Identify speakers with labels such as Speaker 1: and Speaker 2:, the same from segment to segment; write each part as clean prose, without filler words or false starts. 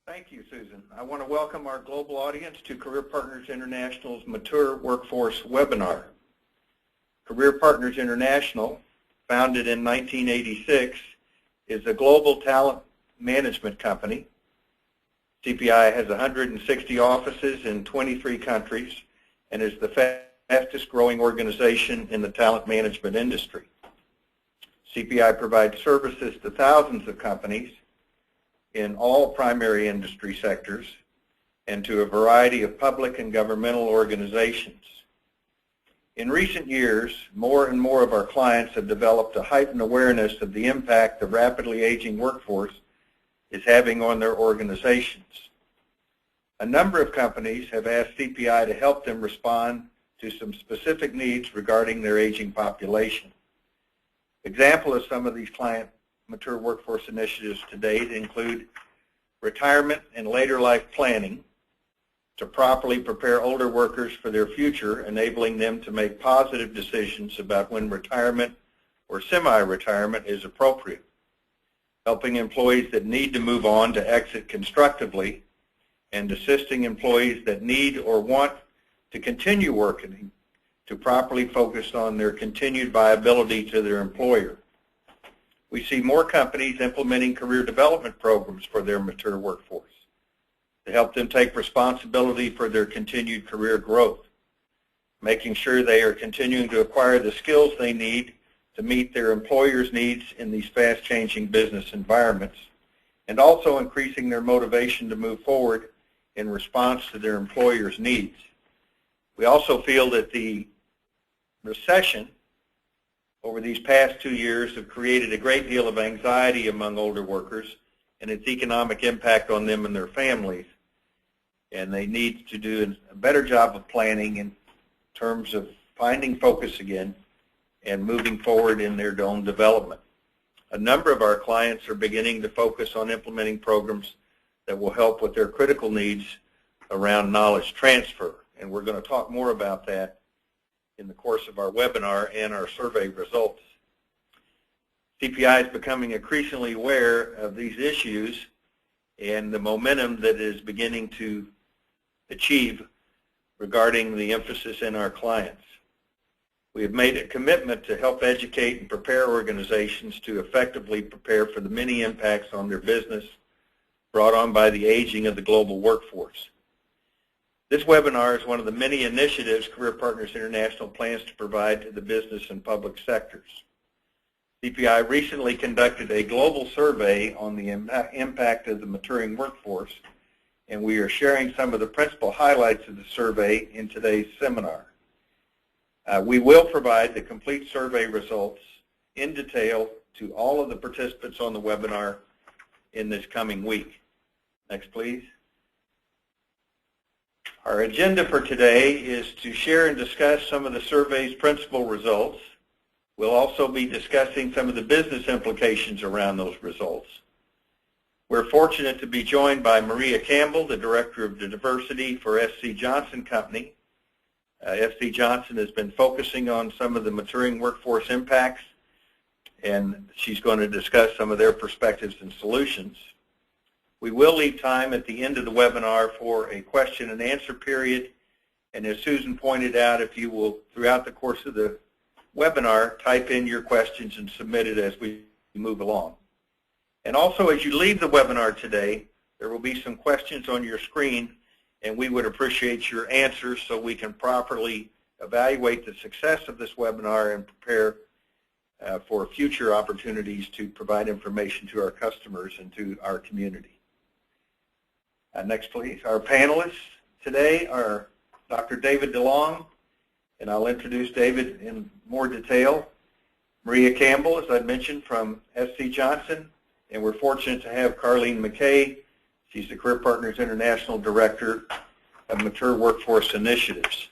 Speaker 1: Thank you, Susan. I want to welcome our global audience to Career Partners International's Mature Workforce webinar. Career Partners International, founded in 1986, is a global talent management company. CPI has 160 offices in 23 countries and is the fastest growing organization in the talent management industry. CPI provides services to thousands of companies in all primary industry sectors and to a variety of public and governmental organizations. In recent years, more and more of our clients have developed a heightened awareness of the impact the rapidly aging workforce is having on their organizations. A number of companies have asked CPI to help them respond to some specific needs regarding their aging population. Example of some of these client mature workforce initiatives to date include retirement and later life planning to properly prepare older workers for their future, enabling them to make positive decisions about when retirement or semi-retirement is appropriate. Helping employees that need to move on to exit constructively, and assisting employees that need or want to continue working to properly focus on their continued viability to their employer. We see more companies implementing career development programs for their mature workforce to help them take responsibility for their continued career growth, making sure they are continuing to acquire the skills they need to meet their employer's needs in these fast-changing business environments, and also increasing their motivation to move forward in response to their employer's needs. We also feel that the recession over these past 2 years have created a great deal of anxiety among older workers and its economic impact on them and their families. And they need to do a better job of planning in terms of finding focus again and moving forward in their own development. A number of our clients are beginning to focus on implementing programs that will help with their critical needs around knowledge transfer. And we're going to talk more about that in the course of our webinar and our survey results. CPI is becoming increasingly aware of these issues and the momentum that is beginning to achieve regarding the emphasis in our clients. We have made a commitment to help educate and prepare organizations to effectively prepare for the many impacts on their business brought on by the aging of the global workforce. This webinar is one of the many initiatives Career Partners International plans to provide to the business and public sectors. CPI recently conducted a global survey on the impact of the maturing workforce, and we are sharing some of the principal highlights of the survey in today's seminar. We will provide the complete survey results in detail to all of the participants on the webinar in this coming week. Next, please. Our agenda for today is to share and discuss some of the survey's principal results. We'll also be discussing some of the business implications around those results. We're fortunate to be joined by Maria Campbell, the Director of Diversity for SC Johnson Company. SC Johnson has been focusing on some of the maturing workforce impacts, and she's going to discuss some of their perspectives and solutions. We will leave time at the end of the webinar for a question and answer period, and as Susan pointed out, if you will, throughout the course of the webinar, type in your questions and submit it as we move along. And also, as you leave the webinar today, there will be some questions on your screen, and we would appreciate your answers so we can properly evaluate the success of this webinar and prepare for future opportunities to provide information to our customers and to our community. Next, please. Our panelists today are Dr. David DeLong, and I'll introduce David in more detail. Maria Campbell, as I mentioned, from SC Johnson, and we're fortunate to have Carleen MacKay. She's the Career Partners International Director of Mature Workforce Initiatives.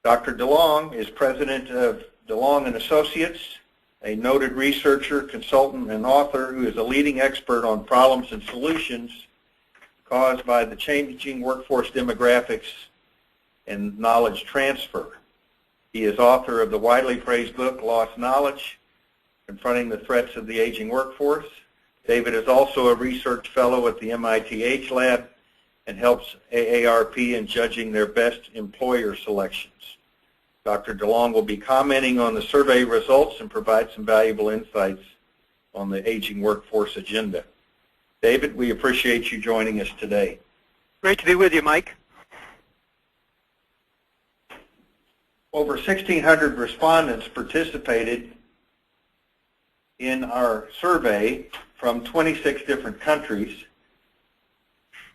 Speaker 1: Dr. DeLong is president of DeLong & Associates, a noted researcher, consultant, and author who is a leading expert on problems and solutions caused by the changing workforce demographics and knowledge transfer. He is author of the widely praised book, Lost Knowledge, Confronting the Threats of the Aging Workforce, David is also a research fellow at the MIT H Lab and helps AARP in judging their best employer selections. Dr. DeLong will be commenting on the survey results and provide some valuable insights on the aging workforce agenda. David, we appreciate you joining us today.
Speaker 2: Great to be with you, Mike.
Speaker 1: Over 1,600 respondents participated in our survey from 26 different countries,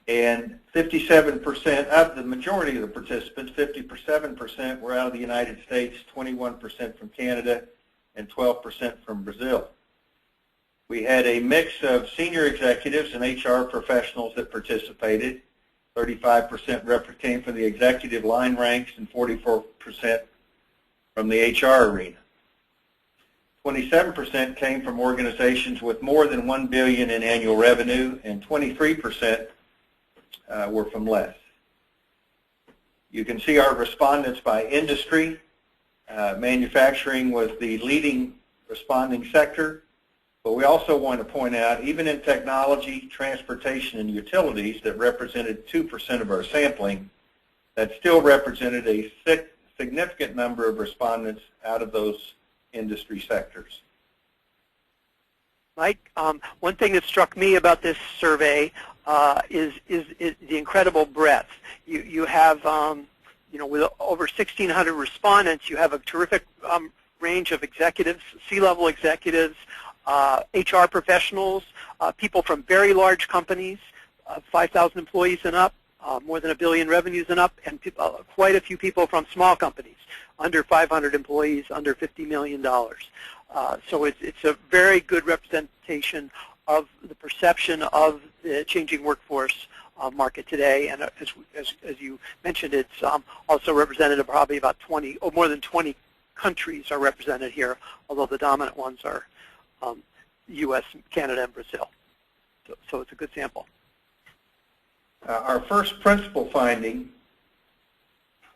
Speaker 1: and 57% of the majority of the participants, 57%, were out of the United States, 21% from Canada, and 12% from Brazil. We had a mix of senior executives and HR professionals that participated. 35% came from the executive line ranks and 44% from the HR arena. 27% came from organizations with more than $1 billion in annual revenue, and 23% were from less. You can see our respondents by industry. Manufacturing was the leading responding sector, but we also want to point out, even in technology, transportation, and utilities that represented 2% of our sampling, that still represented a significant number of respondents out of those industry sectors.
Speaker 2: Mike, one thing that struck me about this survey is the incredible breadth. You have, with over 1,600 respondents, you have a terrific range of executives, C-level executives, HR professionals, people from very large companies, 5,000 employees and up, more than $1 billion revenues and up, and quite a few people from small companies, under 500 employees, under $50 million. So it's a very good representation of the perception of the changing workforce market today, and as you mentioned, it's also represented probably about 20, or more than 20 countries are represented here, although the dominant ones are U.S., Canada, and Brazil. So it's a good sample.
Speaker 1: Our first principal finding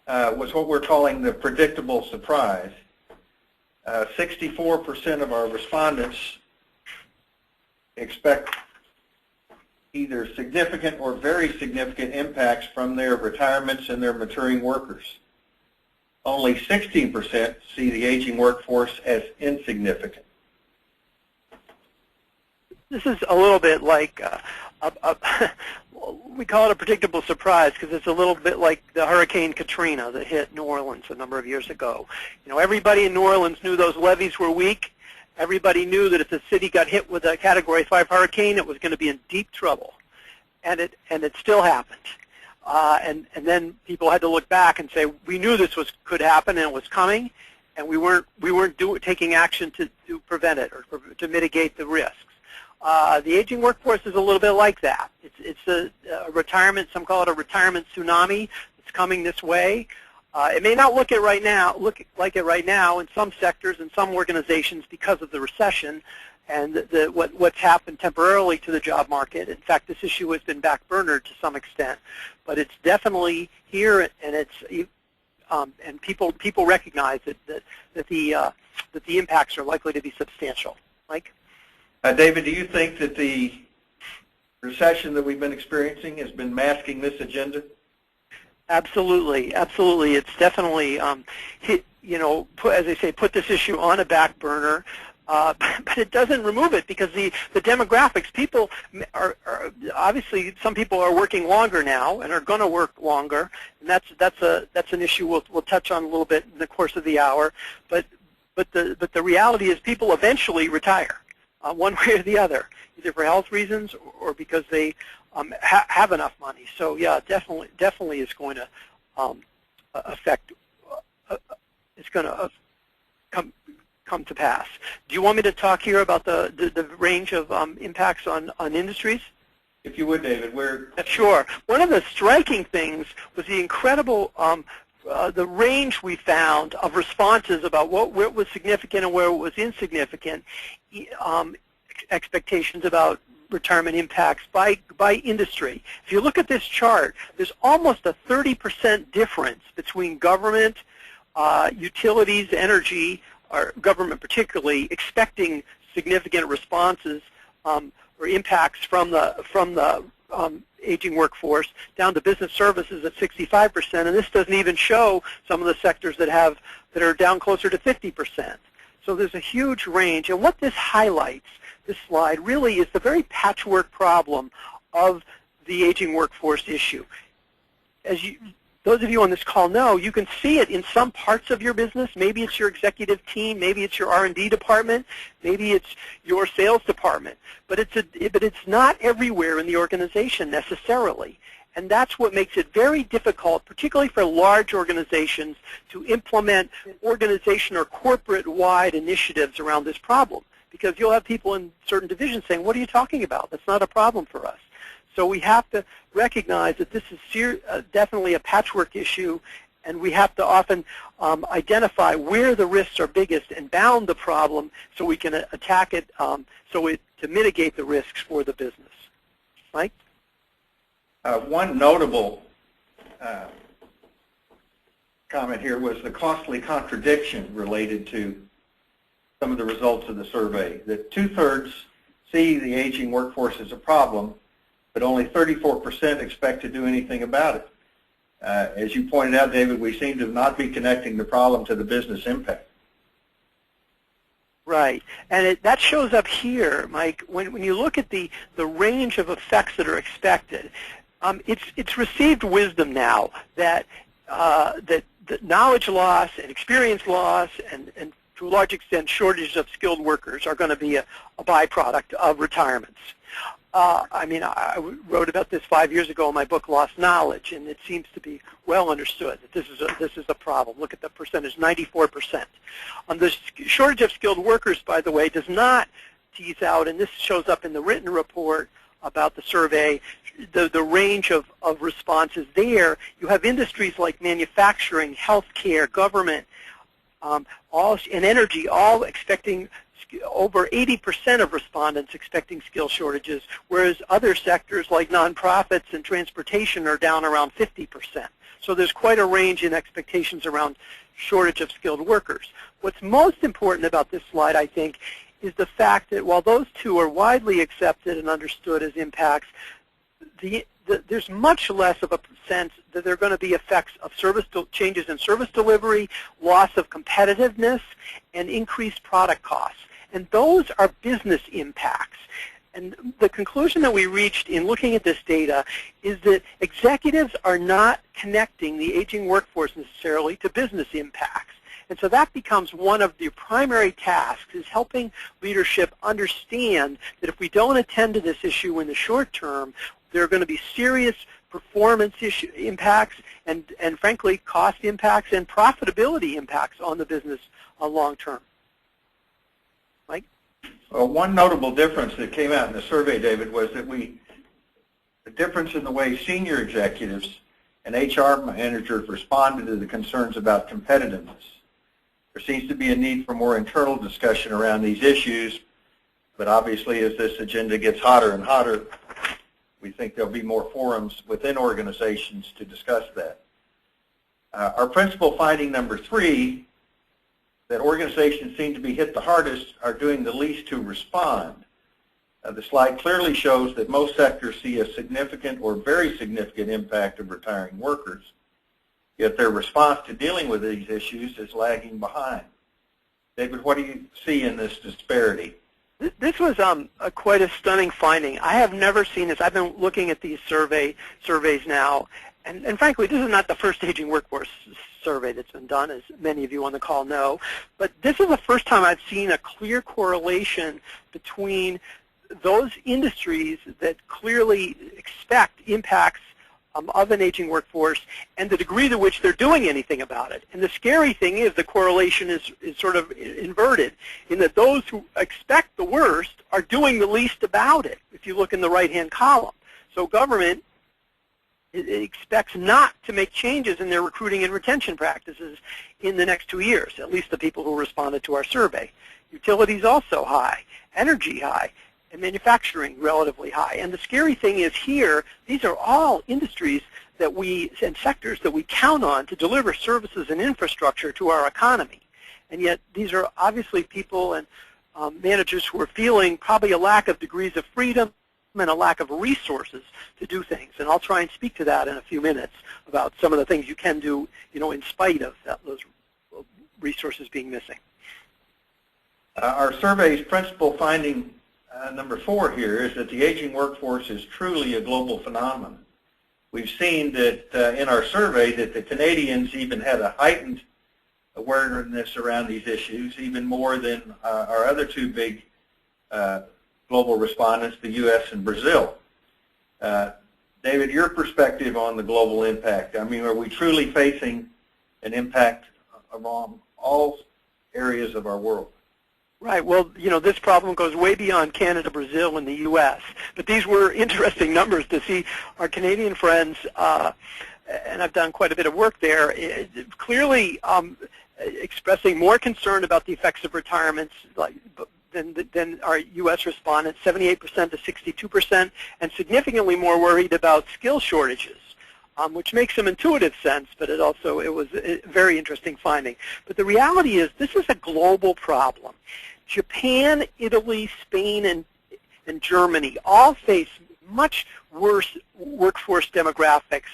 Speaker 1: was what we're calling the predictable surprise. 64% of our respondents expect either significant or very significant impacts from their retirements and their maturing workers. Only 16% see the aging workforce as insignificant.
Speaker 2: This is a little bit like, we call it a predictable surprise because it's a little bit like the Hurricane Katrina that hit New Orleans a number of years ago. Everybody in New Orleans knew those levees were weak. Everybody knew that if the city got hit with a Category 5 hurricane, it was going to be in deep trouble, and it still happened. And then people had to look back and say, we knew this could happen and it was coming, and we weren't taking action to prevent it or to mitigate the risks. The aging workforce is a little bit like that. It's a retirement. Some call it a retirement tsunami. It's coming this way. It may not look like it right now in some sectors and some organizations because of the recession and what's happened temporarily to the job market. In fact, this issue has been backburnered to some extent, but it's definitely here, and and people recognize that the impacts are likely to be substantial. Mike?
Speaker 1: David, do you think that the recession that we've been experiencing has been masking this agenda?
Speaker 2: Absolutely, absolutely. It's definitely as I say, put this issue on a back burner, but it doesn't remove it because the demographics, people are obviously, some people are working longer now and are going to work longer, and that's an issue we'll touch on a little bit in the course of the hour. But the reality is people eventually retire, one way or the other, either for health reasons or because they have enough money. So yeah, definitely is going to affect. It's going to come to pass. Do you want me to talk here about the range of impacts on industries?
Speaker 1: If you would, David.
Speaker 2: Sure. One of the striking things was the incredible the range we found of responses about where it was significant and where it was insignificant, expectations about retirement impacts by industry. If you look at this chart, there's almost a 30% difference between government, utilities, energy, or government particularly, expecting significant responses or impacts from the aging workforce, down to business services at 65%, and this doesn't even show some of the sectors that are down closer to 50%. So there's a huge range, and what this highlights, this slide, really is the very patchwork problem of the aging workforce issue. As those of you on this call know, you can see it in some parts of your business. Maybe it's your executive team, maybe it's your R&D department, maybe it's your sales department, but it's not everywhere in the organization necessarily. And that's what makes it very difficult, particularly for large organizations, to implement organization or corporate-wide initiatives around this problem. Because you'll have people in certain divisions saying, what are you talking about? That's not a problem for us. So we have to recognize that this is definitely a patchwork issue, and we have to often identify where the risks are biggest and bound the problem so we can attack it to mitigate the risks for the business. Mike?
Speaker 1: One notable comment here was the costly contradiction related to some of the results of the survey, that 2/3 see the aging workforce as a problem, but only 34% expect to do anything about it. As you pointed out, David, we seem to not be connecting the problem to the business impact.
Speaker 2: Right, and that shows up here, Mike. When you look at the range of effects that are expected, it's received wisdom now that knowledge loss and experience loss and to a large extent shortages of skilled workers are going to be a byproduct of retirements. I mean, I wrote about this 5 years ago in my book, Lost Knowledge, and it seems to be well understood that this is a problem. Look at the percentage, 94%. The shortage of skilled workers, by the way, does not tease out, and this shows up in the written report about the survey, the range of responses there. You have industries like manufacturing, healthcare, government, and energy, all expecting over 80% of respondents expecting skill shortages, whereas other sectors like nonprofits and transportation are down around 50%. So there's quite a range in expectations around shortage of skilled workers. What's most important about this slide, I think, is the fact that while those two are widely accepted and understood as impacts, there's much less of a sense that there are going to be effects of changes in service delivery, loss of competitiveness, and increased product costs. And those are business impacts. And the conclusion that we reached in looking at this data is that executives are not connecting the aging workforce necessarily to business impacts. And so that becomes one of the primary tasks, is helping leadership understand that if we don't attend to this issue in the short term, there are going to be serious performance impacts and frankly, cost impacts and profitability impacts on the business long term. Mike?
Speaker 1: Well, one notable difference that came out in the survey, David, was that the difference in the way senior executives and HR managers responded to the concerns about competitiveness. There seems to be a need for more internal discussion around these issues, but obviously as this agenda gets hotter and hotter, we think there'll be more forums within organizations to discuss that. Our principal finding number 3, that organizations seem to be hit the hardest are doing the least to respond. The slide clearly shows that most sectors see a significant or very significant impact of retiring workers, yet their response to dealing with these issues is lagging behind. David, what do you see in this disparity?
Speaker 2: This was quite a stunning finding. I have never seen this. I've been looking at these surveys now, and frankly, this is not the first aging workforce survey that's been done, as many of you on the call know, but this is the first time I've seen a clear correlation between those industries that clearly expect impacts of an aging workforce and the degree to which they're doing anything about it. And the scary thing is the correlation is sort of inverted, in that those who expect the worst are doing the least about it, if you look in the right-hand column. So government expects not to make changes in their recruiting and retention practices in the next 2 years, at least the people who responded to our survey. Utilities also high, energy high, and manufacturing relatively high. And the scary thing is here, these are all industries that and sectors that we count on to deliver services and infrastructure to our economy. And yet these are obviously people and managers who are feeling probably a lack of degrees of freedom and a lack of resources to do things. And I'll try and speak to that in a few minutes about some of the things you can do, in spite of those resources being missing.
Speaker 1: Our survey's principal finding, number 4 here, is that the aging workforce is truly a global phenomenon. We've seen that in our survey that the Canadians even had a heightened awareness around these issues, even more than our other 2 big global respondents, the U.S. and Brazil. David, your perspective on the global impact. I mean, are we truly facing an impact along all areas of our world?
Speaker 2: Right. Well, this problem goes way beyond Canada, Brazil, and the U.S. But these were interesting numbers to see our Canadian friends, and I've done quite a bit of work there, clearly expressing more concern about the effects of retirements than our U.S. respondents, 78% to 62%, and significantly more worried about skill shortages, which makes some intuitive sense, but it was a very interesting finding. But the reality is this is a global problem. Japan, Italy, Spain, and Germany all face much worse workforce demographics,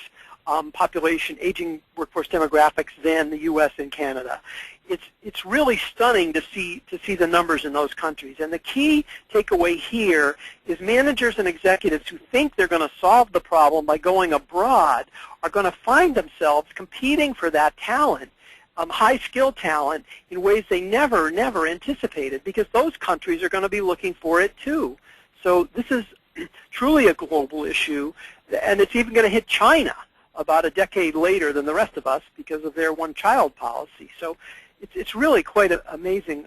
Speaker 2: aging workforce demographics than the U.S. and Canada. It's really stunning to see the numbers in those countries. And the key takeaway here is managers and executives who think they're going to solve the problem by going abroad are going to find themselves competing for that talent, high-skilled talent, in ways they never anticipated, because those countries are going to be looking for it too. So this is truly a global issue, and it's even going to hit China about a decade later than the rest of us because of their one-child policy. So it's really quite amazing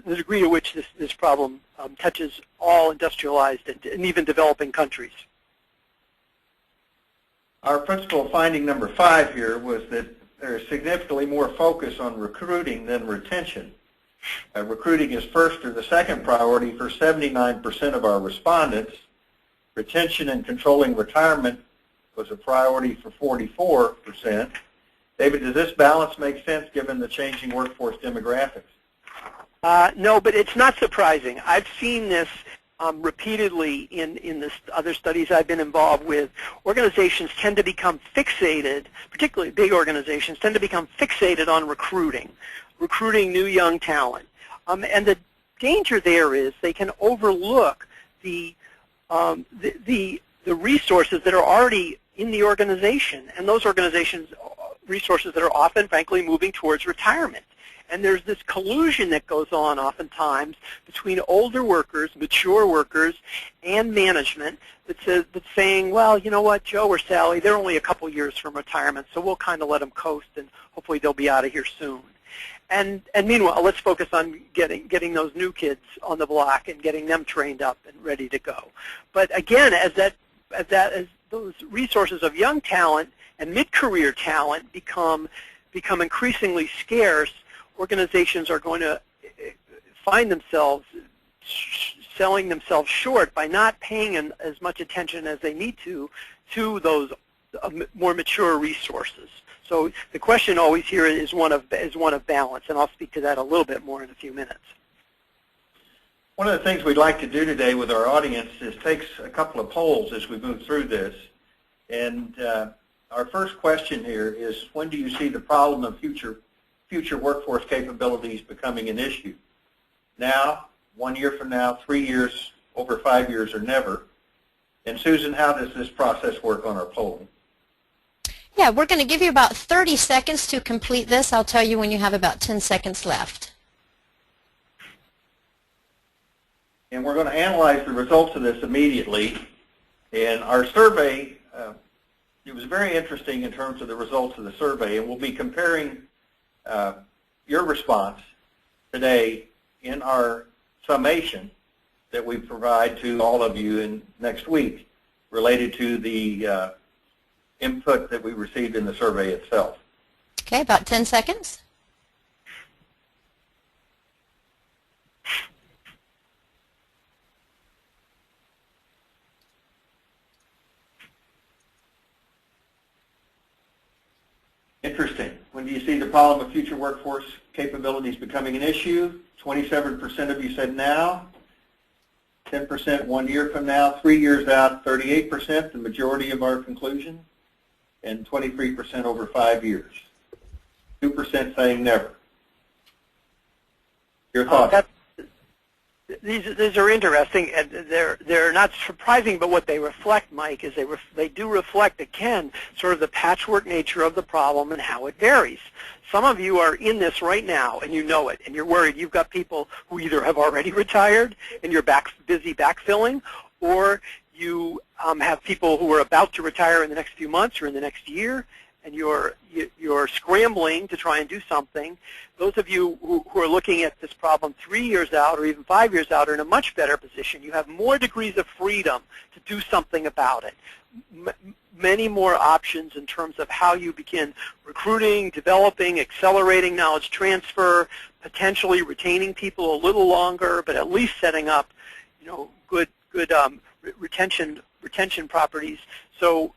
Speaker 2: the degree to which this problem touches all industrialized and even developing countries.
Speaker 1: Our principal finding number 5 here was that there is significantly more focus on recruiting than retention. Recruiting is first or the second priority for 79% of our respondents. Retention and controlling retirement was a priority for 44%. David, does this balance make sense given the changing workforce demographics?
Speaker 2: No, but it's not surprising. I've seen this repeatedly in the other studies I've been involved with. Organizations tend to become fixated, particularly big organizations, tend to become fixated on recruiting new young talent. And the danger there is they can overlook the resources that are already in the organization, and those organizations resources that are often, frankly, moving towards retirement. And there's this collusion that goes on oftentimes between older workers, mature workers, and management that's saying, well, you know what, Joe or Sally, they're only a couple years from retirement, so we'll kind of let them coast, and hopefully they'll be out of here soon. And meanwhile, let's focus on getting those new kids on the block and getting them trained up and ready to go. But again, as those resources of young talent and mid-career talent become increasingly scarce, organizations are going to find themselves selling themselves short by not paying as much attention as they need to those more mature resources. So the question always here is one of balance, and I'll speak to that a little bit more in a few minutes.
Speaker 1: One of the things we'd like to do today with our audience is take a couple of polls as we move through this. And our first question here is, when do you see the problem of future workforce capabilities becoming an issue? Now, 1 year from now, 3 years, over 5 years, or never? And Susan, how does this process work on our polling?
Speaker 3: Yeah, we're going to give you about 30 seconds to complete this. I'll tell you when you have about 10 seconds left.
Speaker 1: And we're going to analyze the results of this immediately. And our survey, it was very interesting in terms of the results of the survey, and we'll be comparing your response today in our summation that we provide to all of you in next week related to the input that we received in the survey itself.
Speaker 3: Okay, about 10 seconds.
Speaker 1: Interesting. When do you see the problem of future workforce capabilities becoming an issue? 27% of you said now. 10% 1 year from now. 3 years out, 38%, the majority of our conclusion. And 23% over 5 years. 2% saying never. Your thoughts?
Speaker 2: These are interesting, and they're not surprising, but what they reflect, Mike, is they do reflect, again, sort of the patchwork nature of the problem and how it varies. Some of you are in this right now, and you know it, and you're worried. You've got people who either have already retired, and you're busy backfilling, or you have people who are about to retire in the next few months or in the next year, and you're scrambling to try and do something. Those of you who are looking at this problem 3 years out or even 5 years out are in a much better position. You have more degrees of freedom to do something about it. Many more options in terms of how you begin recruiting, developing, accelerating knowledge transfer, potentially retaining people a little longer, but at least setting up, good retention properties. So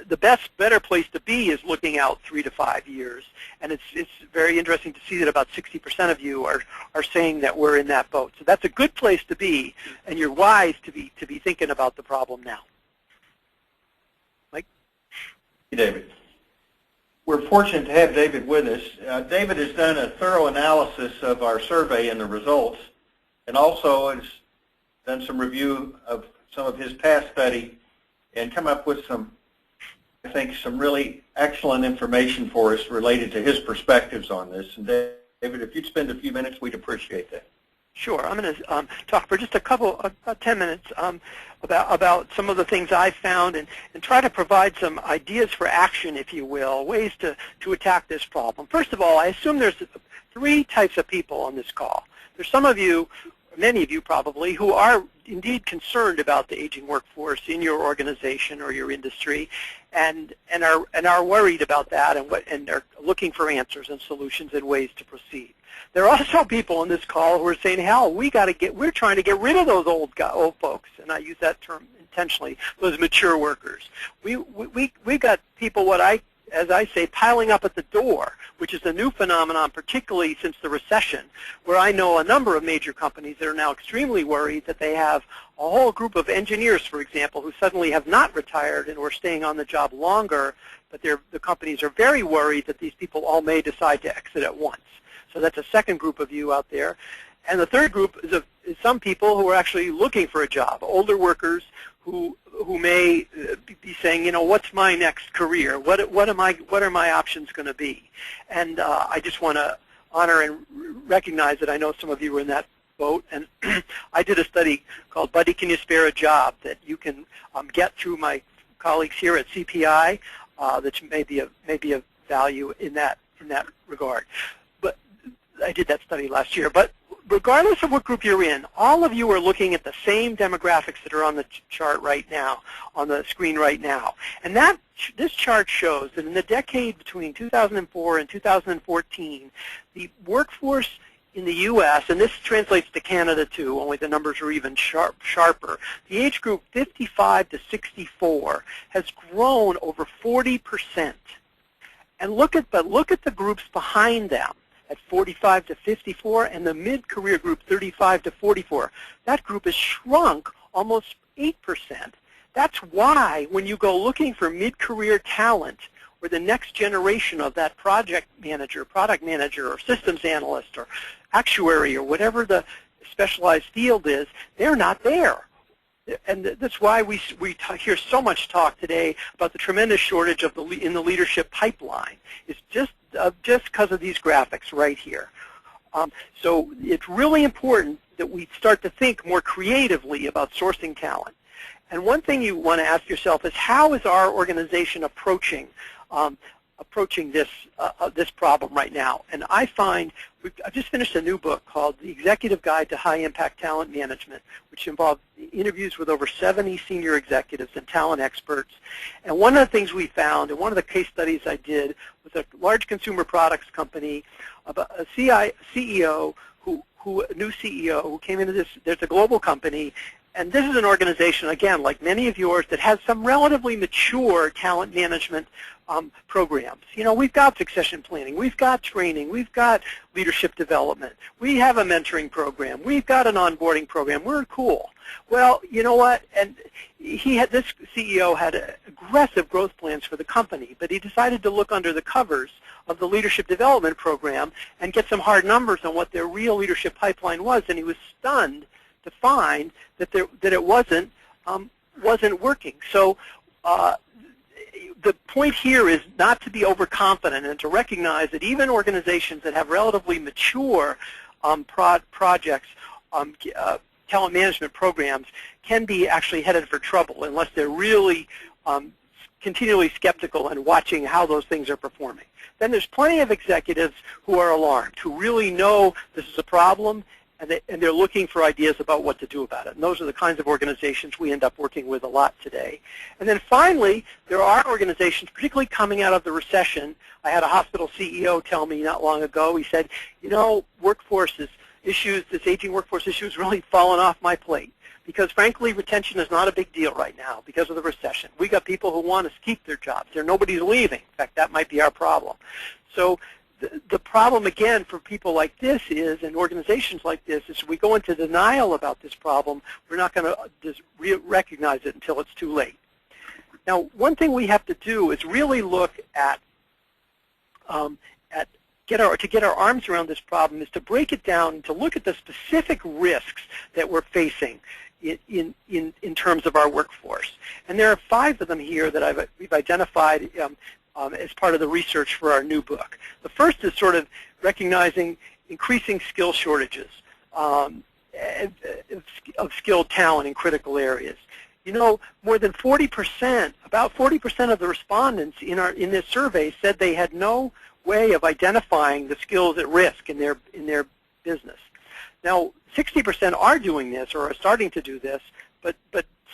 Speaker 2: the better place to be is looking out 3 to 5 years, and it's very interesting to see that about 60% of you are saying that we're in that boat. So that's a good place to be, and you're wise to be thinking about the problem now. Mike?
Speaker 1: Hey, David. We're fortunate to have David with us. David has done a thorough analysis of our survey and the results, and also has done some review of some of his past study and come up with some really excellent information for us related to his perspectives on this. And David, if you'd spend a few minutes, we'd appreciate that.
Speaker 2: Sure. I'm going to talk for just about 10 minutes about some of the things I found and try to provide some ideas for action, if you will, ways to attack this problem. First of all, I assume there's 3 types of people on this call. There's some of you, many of you probably, who are indeed concerned about the aging workforce in your organization or your industry, and are worried about that and are looking for answers and solutions and ways to proceed. There are also people on this call who are saying, "Hell, we're trying to get rid of those old folks," and I use that term intentionally. Those mature workers. We got people as I say, piling up at the door, which is a new phenomenon, particularly since the recession, where I know a number of major companies that are now extremely worried that they have a whole group of engineers, for example, who suddenly have not retired and were staying on the job longer, but the companies are very worried that these people all may decide to exit at once. So that's a second group of you out there. And the third group is some people who are actually looking for a job, older workers who may be saying, what's my next career? What are my options going to be? And I just want to honor and recognize that I know some of you were in that boat. And I did a study called "Buddy, Can You Spare a Job?" that you can get through my colleagues here at CPI, that may be of value in that regard. But I did that study last year. But regardless of what group you're in, all of you are looking at the same demographics that are on the chart right now, on the screen right now. And this chart shows that in the decade between 2004 and 2014, the workforce in the U.S., and this translates to Canada too, only the numbers are even sharper, the age group 55 to 64 has grown over 40%. And look at the groups behind them at 45 to 54, and the mid-career group 35 to 44. That group has shrunk almost 8%. That's why when you go looking for mid-career talent, or the next generation of that project manager, product manager, or systems analyst, or actuary, or whatever the specialized field is, they're not there. And that's why we hear so much talk today about the tremendous shortage in the leadership pipeline. It's just because of these graphics right here. So it's really important that we start to think more creatively about sourcing talent. And one thing you want to ask yourself is, how is our organization approaching this problem right now? And I find I've just finished a new book called The Executive Guide to High Impact Talent Management, which involved interviews with over 70 senior executives and talent experts. And one of the things we found, and one of the case studies I did, was a large consumer products company, about a new CEO who came into this. There's a global company, And this is an organization, again, like many of yours, that has some relatively mature talent management programs. You know, we've got succession planning, we've got training, we've got leadership development, we have a mentoring program, we've got an onboarding program. We're cool. Well, you know what? And this CEO had aggressive growth plans for the company, but he decided to look under the covers of the leadership development program and get some hard numbers on what their real leadership pipeline was, and he was stunned to find that it wasn't working. So the point here is not to be overconfident and to recognize that even organizations that have relatively mature projects, talent management programs, can be actually headed for trouble unless they're really continually skeptical and watching how those things are performing. Then there's plenty of executives who are alarmed, who really know this is a problem, and they're looking for ideas about what to do about it. And those are the kinds of organizations we end up working with a lot today. And then finally, there are organizations, particularly coming out of the recession. I had a hospital CEO tell me not long ago, he said, you know, this aging workforce issue has really fallen off my plate. Because frankly, retention is not a big deal right now because of the recession. We got people who want to keep their jobs. Nobody's leaving. In fact, that might be our problem. So the problem, again, for people like this is, and organizations like this, is if we go into denial about this problem, we're not going to just recognize it until it's too late. Now, one thing we have to do is really look at to get our arms around this problem is to break it down and to look at the specific risks that we're facing in terms of our workforce. And there are 5 of them here that we've identified as part of the research for our new book. The first is sort of recognizing increasing skill shortages of skilled talent in critical areas. You know, more than 40%, about 40% of the respondents in this survey said they had no way of identifying the skills at risk in their business. Now, 60% are doing this or are starting to do this, but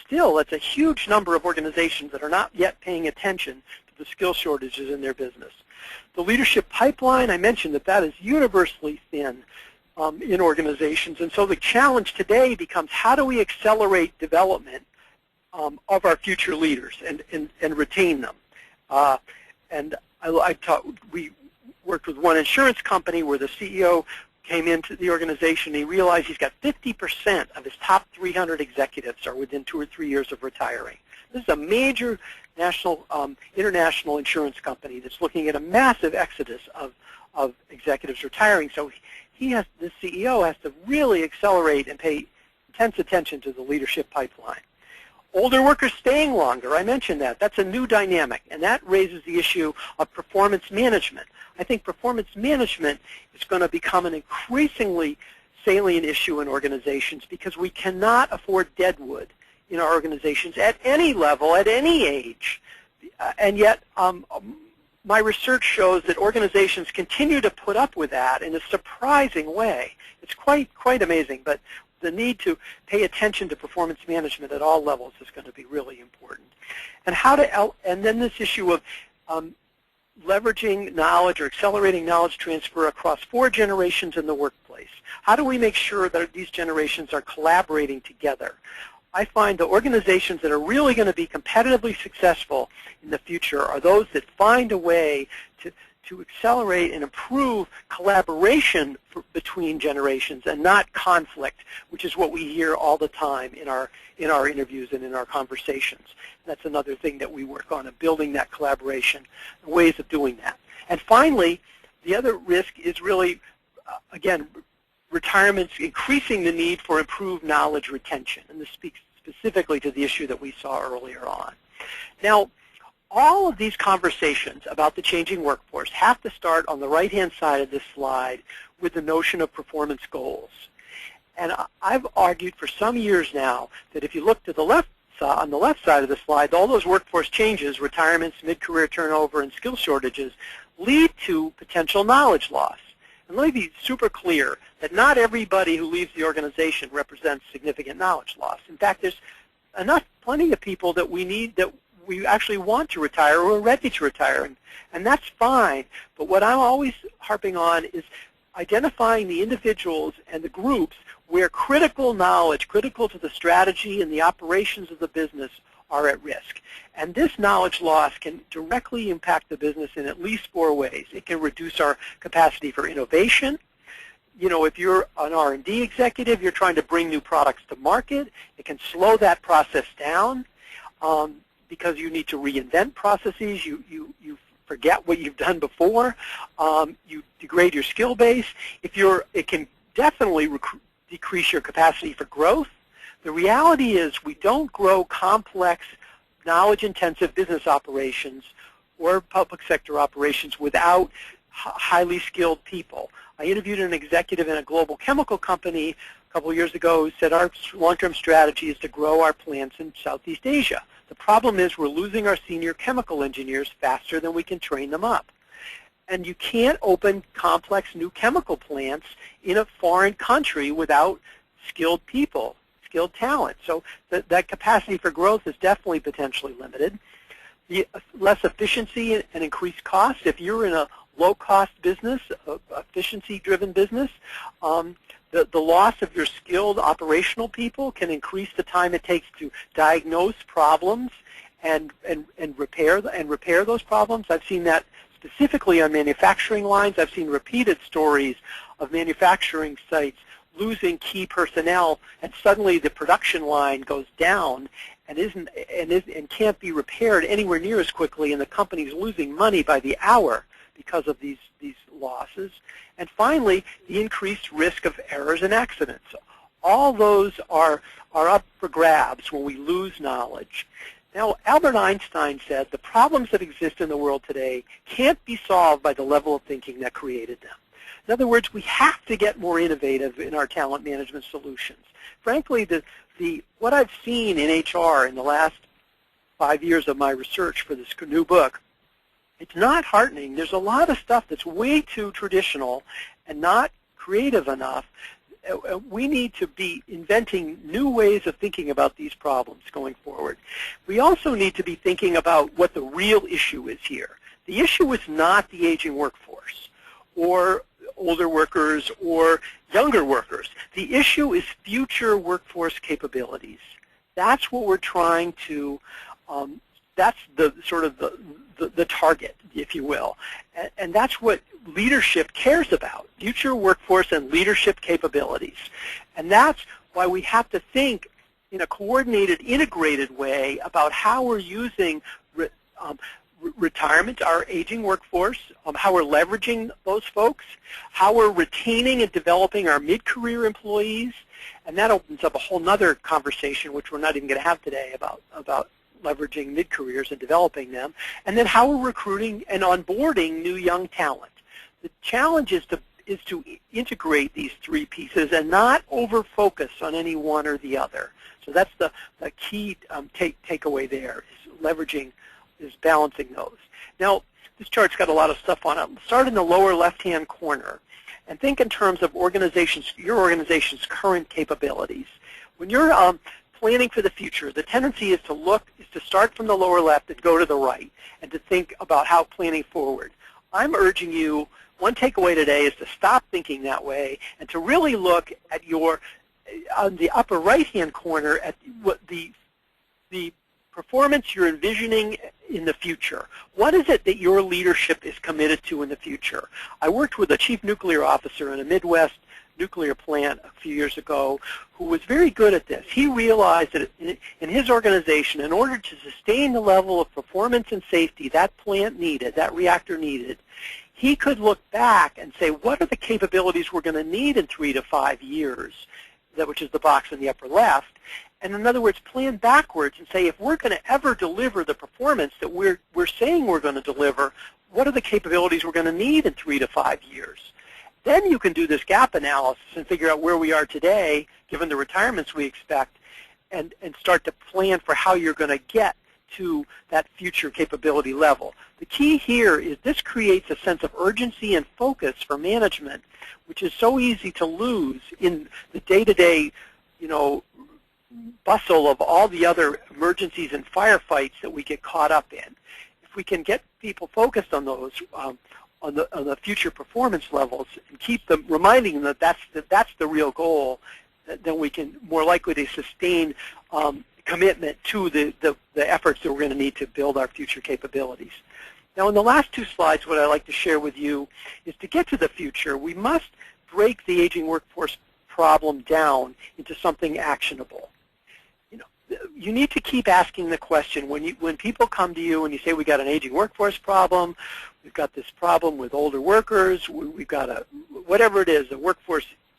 Speaker 2: still, it's a huge number of organizations that are not yet paying attention to the skill shortages in their business. The leadership pipeline, I mentioned that is universally thin in organizations, and so the challenge today becomes how do we accelerate development of our future leaders and retain them. We worked with one insurance company where the CEO came into the organization and he realized he's got 50% of his top 300 executives are within 2 or 3 years of retiring. This is a major international insurance company that's looking at a massive exodus of executives retiring. So the CEO has to really accelerate and pay intense attention to the leadership pipeline. Older workers staying longer, I mentioned that. That's a new dynamic, and that raises the issue of performance management. I think performance management is going to become an increasingly salient issue in organizations because we cannot afford deadwood in our organizations at any level, at any age. And yet, my research shows that organizations continue to put up with that in a surprising way. It's quite amazing, but the need to pay attention to performance management at all levels is going to be really important. And then this issue of leveraging knowledge or accelerating knowledge transfer across 4 generations in the workplace. How do we make sure that these generations are collaborating together? I find the organizations that are really going to be competitively successful in the future are those that find a way to accelerate and improve collaboration between generations and not conflict, which is what we hear all the time in our interviews and in our conversations. And that's another thing that we work on, of building that collaboration and ways of doing that. And finally, the other risk is really, again, retirement's increasing the need for improved knowledge retention. And this speaks specifically to the issue that we saw earlier on. Now, all of these conversations about the changing workforce have to start on the right-hand side of this slide with the notion of performance goals. And I've argued for some years now that if you look to the left side, on the left side of the slide, all those workforce changes, retirements, mid-career turnover, and skill shortages, lead to potential knowledge loss. And let me be super clear that not everybody who leaves the organization represents significant knowledge loss. In fact, there's plenty of people that we actually want to retire or are ready to retire, and that's fine. But what I'm always harping on is identifying the individuals and the groups where critical knowledge, critical to the strategy and the operations of the business are at risk. And this knowledge loss can directly impact the business in at least 4 ways. It can reduce our capacity for innovation. You know, if you're an R&D executive, you're trying to bring new products to market. It can slow that process down because you need to reinvent processes. You forget what you've done before. You degrade your skill base. It can definitely decrease your capacity for growth. The reality is we don't grow complex, knowledge-intensive business operations or public sector operations without highly skilled people. I interviewed an executive in a global chemical company a couple of years ago who said our long-term strategy is to grow our plants in Southeast Asia. The problem is we're losing our senior chemical engineers faster than we can train them up. And you can't open complex new chemical plants in a foreign country without skilled people, skilled talent. So that capacity for growth is definitely potentially limited. The less efficiency and increased cost. If you're in a low-cost business, efficiency-driven business, the loss of your skilled operational people can increase the time it takes to diagnose problems and repair those problems. I've seen that specifically on manufacturing lines. I've seen repeated stories of manufacturing sites losing key personnel, and suddenly the production line goes down and can't be repaired anywhere near as quickly, and the company's losing money by the hour because of these losses. And finally, the increased risk of errors and accidents. All those are up for grabs when we lose knowledge. Now, Albert Einstein said the problems that exist in the world today can't be solved by the level of thinking that created them. In other words, we have to get more innovative in our talent management solutions. Frankly, what I've seen in HR in the last 5 years of my research for this new book, it's not heartening. There's a lot of stuff that's way too traditional and not creative enough. We need to be inventing new ways of thinking about these problems going forward. We also need to be thinking about what the real issue is here. The issue is not the aging workforce or older workers or younger workers. The issue is future workforce capabilities. That's what we're trying to, that's the sort of the target, if you will. And that's what leadership cares about, future workforce and leadership capabilities. And that's why we have to think in a coordinated, integrated way about how we're using retirement, our aging workforce, how we're leveraging those folks, how we're retaining and developing our mid-career employees. And that opens up a whole nother conversation, which we're not even going to have today, about leveraging mid-careers and developing them, and then how we're recruiting and onboarding new young talent. The challenge is to integrate these 3 pieces and not over-focus on any one or the other. So that's the key takeaway there, is balancing those. Now, this chart's got a lot of stuff on it. Start in the lower left-hand corner and think in terms of your organization's current capabilities. When you're planning for the future, the tendency is to start from the lower left and go to the right, and to think about how planning forward. I'm urging you, one takeaway today is to stop thinking that way and to really look at on the upper right-hand corner at what the performance you're envisioning in the future. What is it that your leadership is committed to in the future? I worked with a chief nuclear officer in a Midwest nuclear plant a few years ago who was very good at this. He realized that in his organization, in order to sustain the level of performance and safety that plant needed, that reactor needed, he could look back and say, what are the capabilities we're going to need in 3 to 5 years, which is the box in the upper left, and in other words, plan backwards and say, if we're going to ever deliver the performance that we're saying we're going to deliver, what are the capabilities we're going to need in 3 to 5 years? Then you can do this gap analysis and figure out where we are today, given the retirements we expect, and start to plan for how you're going to get to that future capability level. The key here is this creates a sense of urgency and focus for management, which is so easy to lose in the day-to-day, bustle of all the other emergencies and firefights that we get caught up in. If we can get people focused on those, on the future performance levels, and keep them reminding them that that's the real goal, then we can more likely to sustain commitment to the efforts that we're going to need to build our future capabilities. Now, in the last two slides, what I'd like to share with you is to get to the future, we must break the aging workforce problem down into something actionable. You need to keep asking the question when people come to you and you say we got an aging workforce problem, we've got this problem with older workers, we've got whatever it is,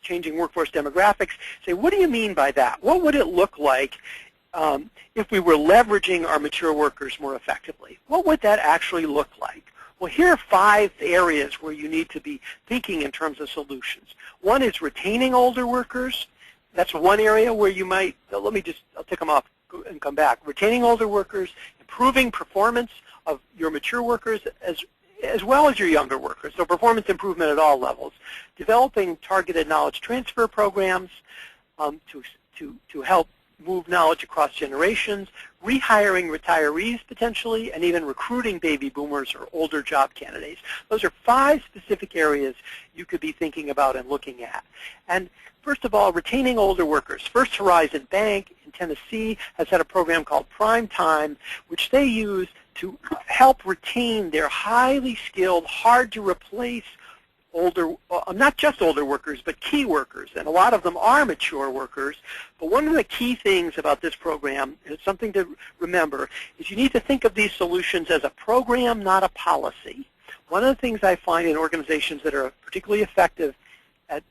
Speaker 2: changing workforce demographics. Say, what do you mean by that? What would it look like if we were leveraging our mature workers more effectively? What would that actually look like? Well, here are 5 areas where you need to be thinking in terms of solutions. One is retaining older workers. That's one area where you might, I'll take them off and come back. Retaining older workers, improving performance of your mature workers as well as your younger workers, so performance improvement at all levels. Developing targeted knowledge transfer programs to help move knowledge across generations, rehiring retirees potentially, and even recruiting baby boomers or older job candidates. Those are 5 specific areas you could be thinking about and looking at. And first of all, retaining older workers. First Horizon Bank in Tennessee has had a program called Prime Time, which they use to help retain their highly skilled, hard-to-replace older, not just older workers, but key workers, and a lot of them are mature workers. But one of the key things about this program, and it's something to remember, is you need to think of these solutions as a program, not a policy. One of the things I find in organizations that are particularly effective at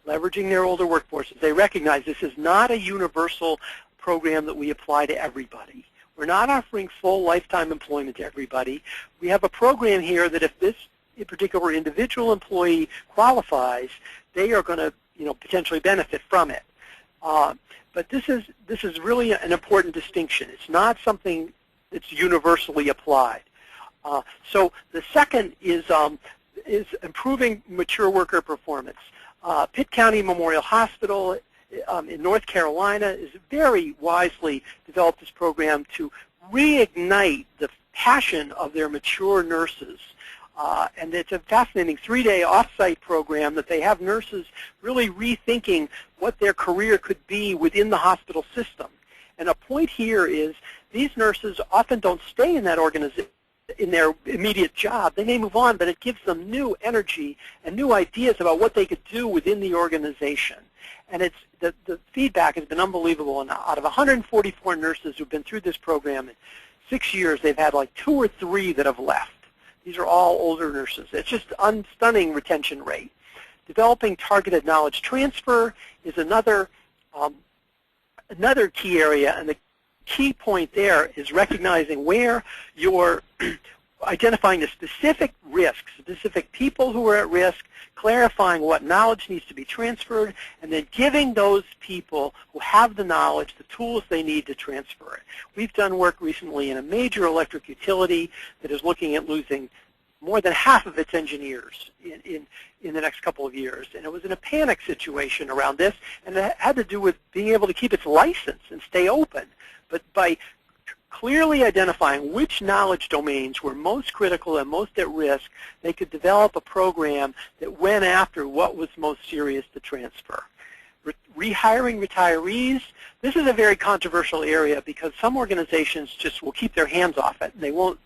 Speaker 2: leveraging their older workforce is they recognize this is not a universal program that we apply to everybody. We're not offering full lifetime employment to everybody. We have a program here that if this particular individual employee qualifies, they are going to, potentially benefit from it. But this is really an important distinction. It's not something that's universally applied. So the second is improving mature worker performance. Pitt County Memorial Hospital in North Carolina has very wisely developed this program to reignite the passion of their mature nurses. And it's a fascinating 3-day off-site program that they have nurses really rethinking what their career could be within the hospital system. And a point here is these nurses often don't stay in that organization, in their immediate job. They may move on, but it gives them new energy and new ideas about what they could do within the organization. And the feedback has been unbelievable. And out of 144 nurses who've been through this program in 6 years, they've had like 2 or 3 that have left. These are all older nurses. It's just a stunning retention rate. Developing targeted knowledge transfer is another key area, and the key point there is recognizing where you're identifying the specific risks, specific people who are at risk, clarifying what knowledge needs to be transferred, and then giving those people who have the knowledge the tools they need to transfer it. We've done work recently in a major electric utility that is looking at losing more than half of its engineers in the next couple of years. And it was in a panic situation around this, and it had to do with being able to keep its license and stay open. But by clearly identifying which knowledge domains were most critical and most at risk, they could develop a program that went after what was most serious to transfer. Rehiring retirees, this is a very controversial area because some organizations just will keep their hands off it. They won't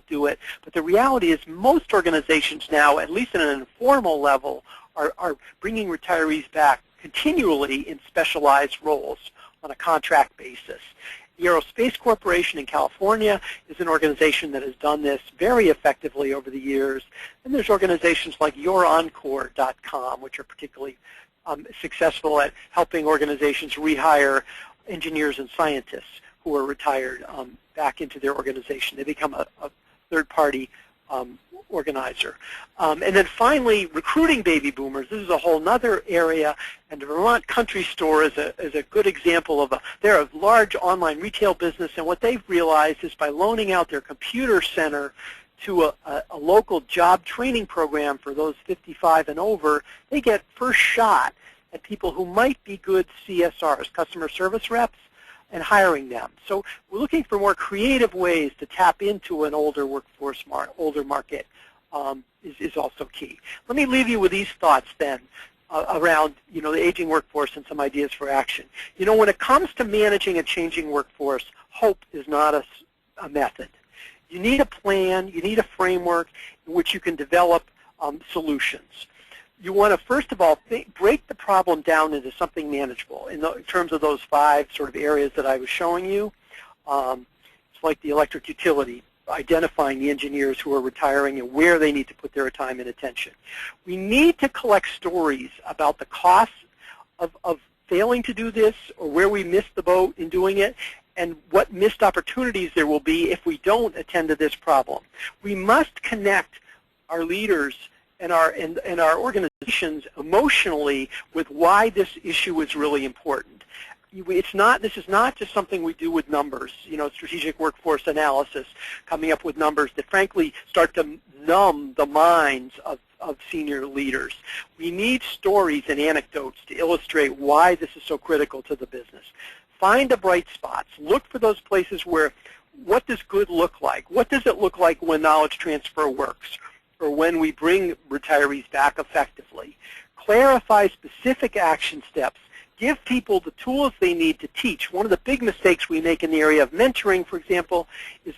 Speaker 2: do it. But the reality is most organizations now, at least at an informal level, are bringing retirees back continually in specialized roles on a contract basis. The Aerospace Corporation in California is an organization that has done this very effectively over the years. And there's organizations like yourencore.com, which are particularly successful at helping organizations rehire engineers and scientists who are retired back into their organization. They become a third-party organizer. And then finally, recruiting baby boomers. This is a whole other area, and the Vermont Country Store is a good example of they're a large online retail business, and what they've realized is by loaning out their computer center to a local job training program for those 55 and over, they get first shot at people who might be good CSRs, customer service reps, and hiring them. So we're looking for more creative ways to tap into an older workforce, older market is also key. Let me leave you with these thoughts then. around, the aging workforce and some ideas for action. When it comes to managing a changing workforce, hope is not a method. You need a plan, you need a framework in which you can develop solutions. You want to, first of all, break the problem down into something manageable in terms of those 5 sort of areas that I was showing you. It's like the electric utility, identifying the engineers who are retiring and where they need to put their time and attention. We need to collect stories about the costs of failing to do this, or where we missed the boat in doing it, and what missed opportunities there will be if we don't attend to this problem. We must connect our leaders and our organizations emotionally with why this issue is really important. This is not just something we do with numbers, strategic workforce analysis, coming up with numbers that frankly start to numb the minds of senior leaders. We need stories and anecdotes to illustrate why this is so critical to the business. Find the bright spots. Look for those places where, what does good look like? What does it look like when knowledge transfer works, or when we bring retirees back effectively? Clarify specific action steps. Give people the tools they need to teach. One of the big mistakes we make in the area of mentoring, for example, is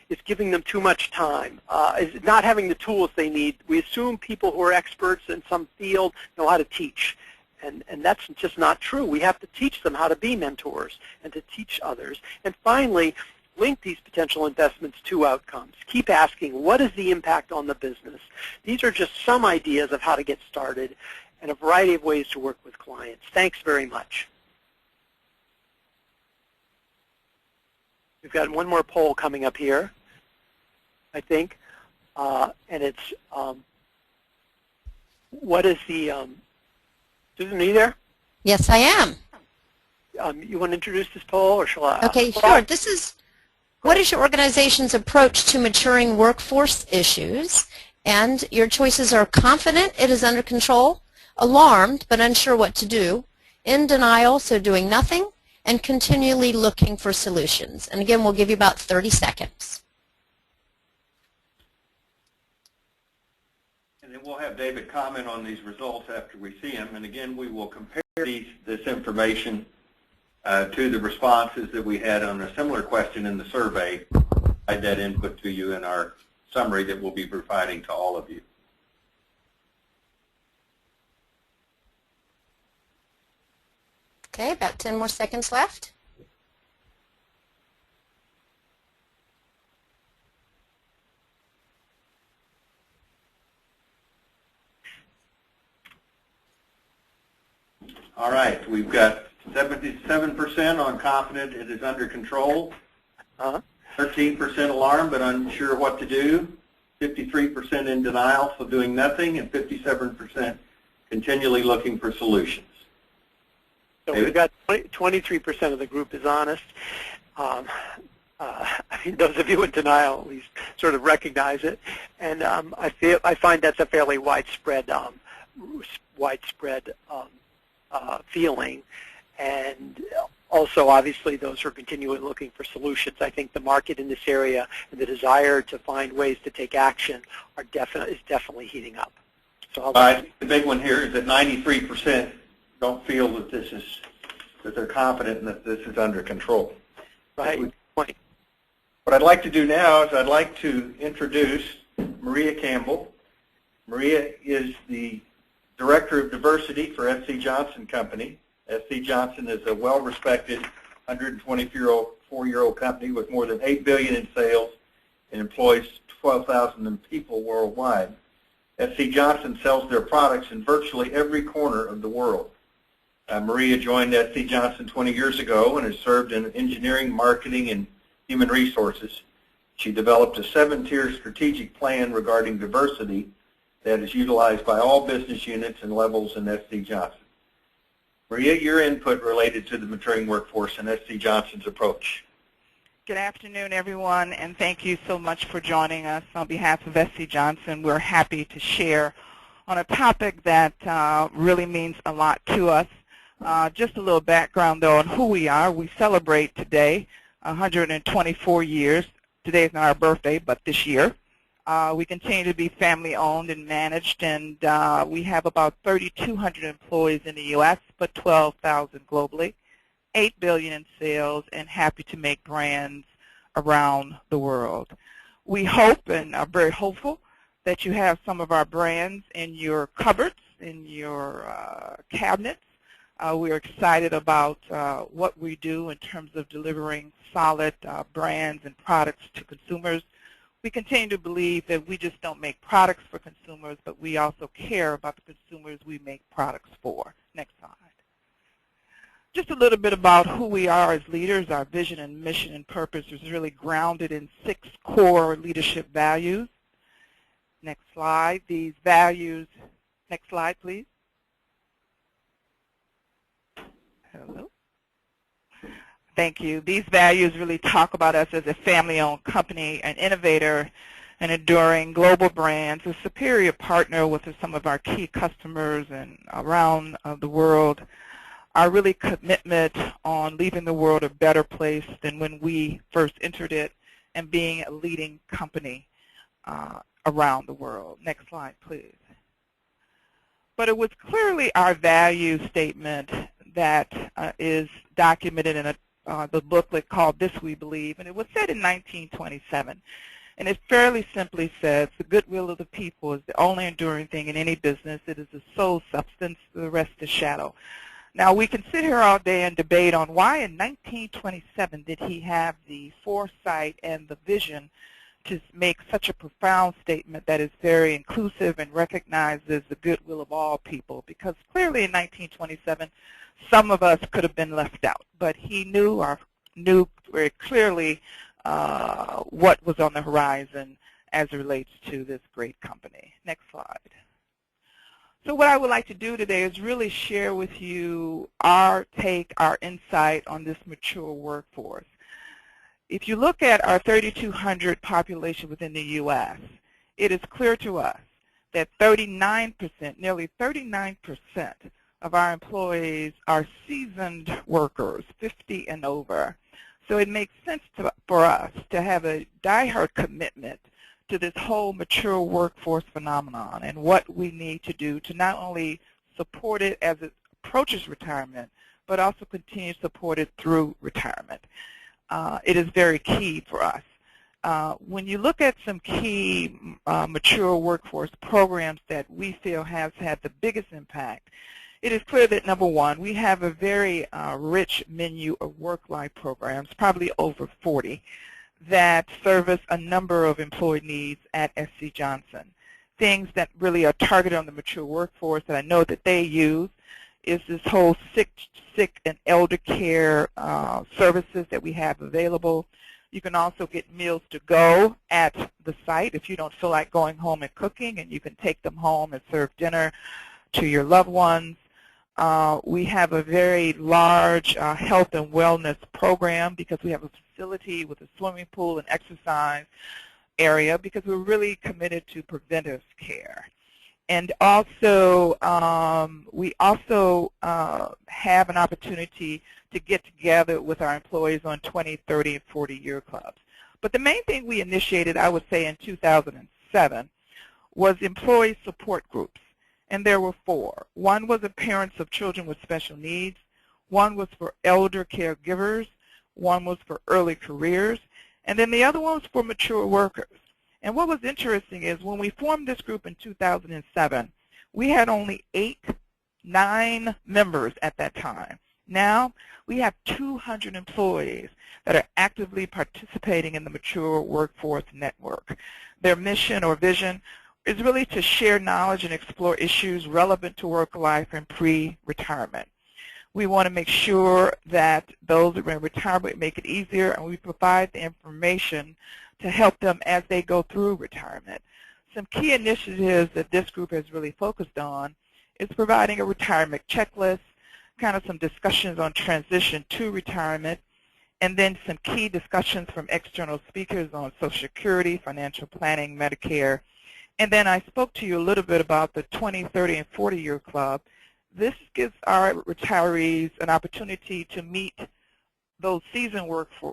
Speaker 2: is giving them too much time, is not having the tools they need. We assume people who are experts in some field know how to teach, and that's just not true. We have to teach them how to be mentors and to teach others. And finally, link these potential investments to outcomes. Keep asking, what is the impact on the business? These are just some ideas of how to get started, and a variety of ways to work with clients. Thanks very much. We've got one more poll coming up here, I think, and it's, what is the, Susan, are you there?
Speaker 3: Yes, I am.
Speaker 2: You want to introduce this poll, or shall I?
Speaker 3: Okay, sure. This is, what is your organization's approach to maturing workforce issues? And your choices are: confident it is under control, alarmed but unsure what to do, in denial, so doing nothing, and continually looking for solutions. And again, we'll give you about 30 seconds.
Speaker 1: And then we'll have David comment on these results after we see them. And again, we will compare this information to the responses that we had on a similar question in the survey. I had that input to you in our summary that we'll be providing to all of you.
Speaker 3: Okay, about 10 more seconds left.
Speaker 1: All right, we've got 77% on confident it is under control, 13% alarmed but unsure what to do, 53% in denial, so doing nothing, and 57% continually looking for solutions.
Speaker 2: So we've got 23% of the group is honest. I mean, those of you in denial at least sort of recognize it, and I find that's a fairly widespread feeling. And also, obviously, those who are continually looking for solutions. I think the market in this area and the desire to find ways to take action is definitely heating up. So
Speaker 1: the big one here is that 93% don't feel that that they're confident and that this is under control.
Speaker 2: Right.
Speaker 1: What I'd like to do now is I'd like to introduce Maria Campbell. Maria is the Director of Diversity for SC Johnson Company. SC Johnson is a well-respected 124-year-old company with more than $8 billion in sales and employs 12,000 people worldwide. SC Johnson sells their products in virtually every corner of the world. Maria joined SC Johnson 20 years ago and has served in engineering, marketing, and human resources. She developed a 7-tier strategic plan regarding diversity that is utilized by all business units and levels in SC Johnson. Maria, your input related to the maturing workforce and SC Johnson's approach.
Speaker 4: Good afternoon, everyone, and thank you so much for joining us. On behalf of SC Johnson, we're happy to share on a topic that really means a lot to us. Just a little background, though, on who we are. We celebrate today 124 years. Today is not our birthday, but this year. We continue to be family-owned and managed, and we have about 3,200 employees in the U.S., but 12,000 globally, $8 billion in sales, and happy to make brands around the world. We hope and are very hopeful that you have some of our brands in your cupboards, in your cabinets. We're excited about what we do in terms of delivering solid brands and products to consumers. We continue to believe that we just don't make products for consumers, but we also care about the consumers we make products for. Next slide. Just a little bit about who we are as leaders. Our vision and mission and purpose is really grounded in 6 core leadership values. Next slide. These values, next slide please. Hello. Thank you. These values really talk about us as a family-owned company, an innovator, an enduring global brand, a superior partner with some of our key customers and around the world. Our really commitment on leaving the world a better place than when we first entered it, and being a leading company around the world. Next slide, please. But it was clearly our value statement that is documented in the booklet called This We Believe, and it was said in 1927. And it fairly simply says, the goodwill of the people is the only enduring thing in any business. It is the sole substance, the rest is shadow. Now, we can sit here all day and debate on why in 1927 did he have the foresight and the vision to make such a profound statement that is very inclusive and recognizes the goodwill of all people, because clearly in 1927 some of us could have been left out, but he knew very clearly what was on the horizon as it relates to this great company. Next slide. So what I would like to do today is really share with you our take, our insight on this mature workforce. If you look at our 3,200 population within the U.S., it is clear to us that 39%, nearly 39% of our employees are seasoned workers, 50 and over. So it makes sense for us to have a diehard commitment to this whole mature workforce phenomenon and what we need to do to not only support it as it approaches retirement, but also continue to support it through retirement. It is very key for us. When you look at some key mature workforce programs that we feel has had the biggest impact, it is clear that, number one, we have a very rich menu of work-life programs, probably over 40, that service a number of employee needs at SC Johnson. Things that really are targeted on the mature workforce that I know that they use is this whole sick and elder care services that we have available. You can also get meals to go at the site if you don't feel like going home and cooking, and you can take them home and serve dinner to your loved ones. We have a very large health and wellness program because we have a facility with a swimming pool and exercise area because we're really committed to preventive care. And also, we also have an opportunity to get together with our employees on 20, 30, and 40-year clubs. But the main thing we initiated, I would say, in 2007 was employee support groups. And there were 4. One was the parents of children with special needs. One was for elder caregivers. One was for early careers. And then the other one was for mature workers. And what was interesting is when we formed this group in 2007, we had only 9 members at that time. Now we have 200 employees that are actively participating in the Mature Workforce Network. Their mission or vision is really to share knowledge and explore issues relevant to work life and pre-retirement. We want to make sure that those that are in retirement make it easier, and we provide the information to help them as they go through retirement. Some key initiatives that this group has really focused on is providing a retirement checklist, kind of some discussions on transition to retirement, and then some key discussions from external speakers on Social Security, financial planning, Medicare. And then I spoke to you a little bit about the 20, 30, and 40-year club. This gives our retirees an opportunity to meet those seasoned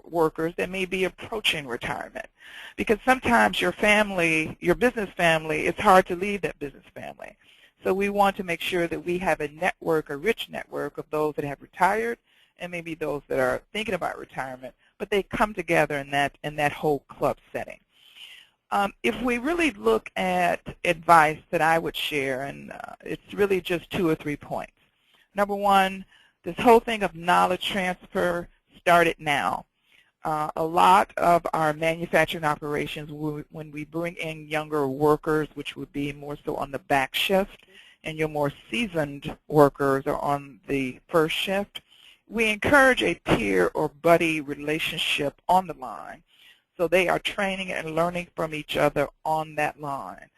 Speaker 4: workers that may be approaching retirement. Because sometimes your family, your business family, it's hard to leave that business family. So we want to make sure that we have a network, a rich network of those that have retired and maybe those that are thinking about retirement, but they come together in that whole club setting. If we really look at advice that I would share, and it's really just 2 or 3 points. Number one, this whole thing of knowledge transfer started now. A lot of our manufacturing operations, when we bring in younger workers, which would be more so on the back shift, and your more seasoned workers are on the first shift, we encourage a peer or buddy relationship on the line. So they are training and learning from each other on that line.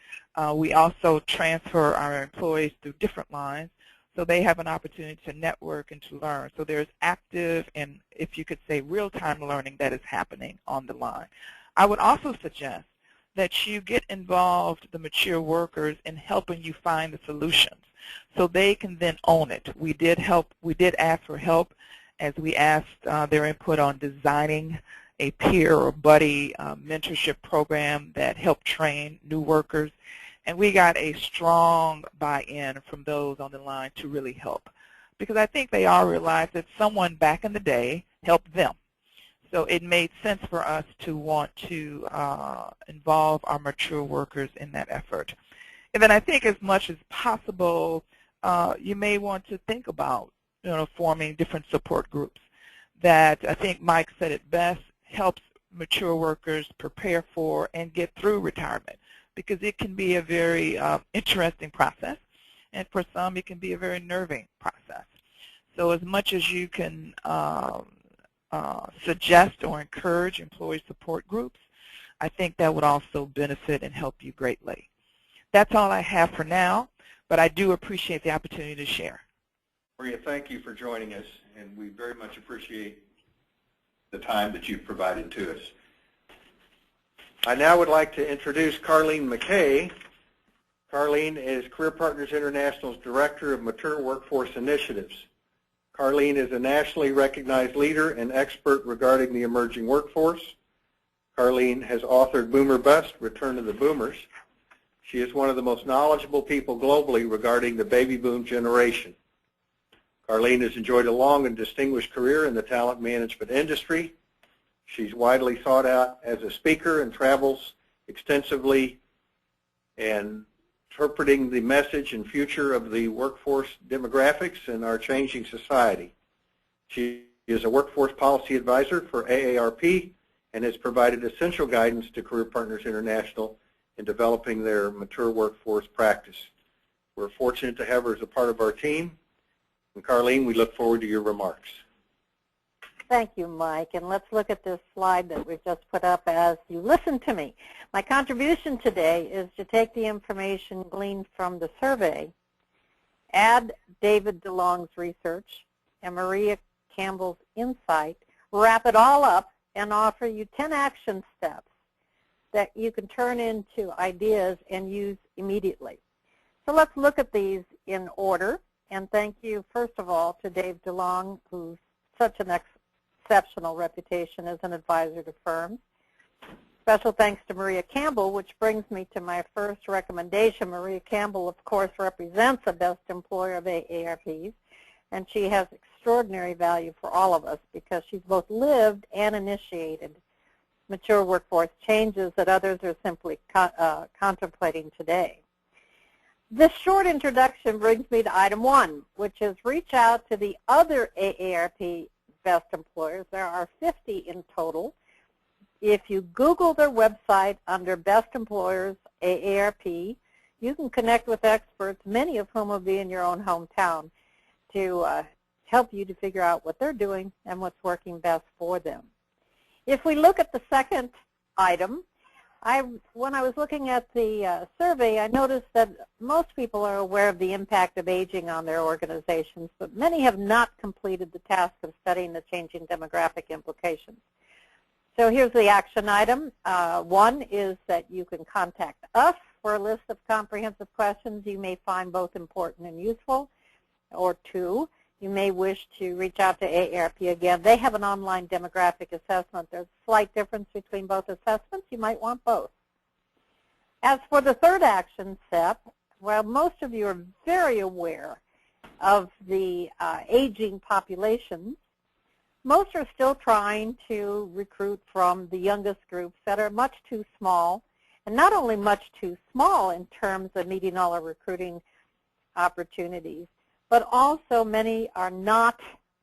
Speaker 4: We also transfer our employees through different lines, so they have an opportunity to network and to learn. So there's active and, if you could say, real-time learning that is happening on the line. I would also suggest that you get involved, the mature workers, in helping you find the solutions so they can then own it. We did ask for help as we asked their input on designing a peer or buddy mentorship program that helped train new workers. And we got a strong buy-in from those on the line to really help, because I think they all realized that someone back in the day helped them. So it made sense for us to want to involve our mature workers in that effort. And then I think as much as possible, you may want to think about forming different support groups that, I think Mike said it best, helps mature workers prepare for and get through retirement, because it can be a very interesting process, and for some it can be a very nerving process. So as much as you can suggest or encourage employee support groups, I think that would also benefit and help you greatly. That's all I have for now, but I do appreciate the opportunity to share.
Speaker 1: Maria, thank you for joining us, and we very much appreciate the time that you've provided to us. I now would like to introduce Carleen MacKay. Carleen is Career Partners International's Director of Mature Workforce Initiatives. Carleen is a nationally recognized leader and expert regarding the emerging workforce. Carleen has authored Boomer Bust, Return of the Boomers. She is one of the most knowledgeable people globally regarding the baby boom generation. Carleen has enjoyed a long and distinguished career in the talent management industry. She's widely sought out as a speaker and travels extensively and interpreting the message and future of the workforce demographics in our changing society. She is a workforce policy advisor for AARP and has provided essential guidance to Career Partners International in developing their mature workforce practice. We're fortunate to have her as a part of our team. And Carleen, we look forward to your remarks.
Speaker 5: Thank you, Mike. And let's look at this slide that we've just put up as you listen to me. My contribution today is to take the information gleaned from the survey, add David DeLong's research and Maria Campbell's insight, wrap it all up, and offer you 10 action steps that you can turn into ideas and use immediately. So let's look at these in order. And thank you, first of all, to Dave DeLong, who's such an exceptional reputation as an advisor to firms. Special thanks to Maria Campbell, which brings me to my first recommendation. Maria Campbell, of course, represents the best employer of AARPs, and she has extraordinary value for all of us because she's both lived and initiated mature workforce changes that others are simply contemplating today. This short introduction brings me to item 1, which is reach out to the other AARP best employers. There are 50 in total. If you Google their website under Best Employers AARP, you can connect with experts, many of whom will be in your own hometown, to help you to figure out what they're doing and what's working best for them. If we look at the second item, when I was looking at the survey, I noticed that most people are aware of the impact of aging on their organizations, but many have not completed the task of studying the changing demographic implications. So here's the action item. 1 is that you can contact us for a list of comprehensive questions you may find both important and useful. Or 2, you may wish to reach out to AARP again. They have an online demographic assessment. There's a slight difference between both assessments. You might want both. As for the third action step, well, most of you are very aware of the aging population. Most are still trying to recruit from the youngest groups that are much too small, and not only much too small in terms of meeting all our recruiting opportunities, but also many are not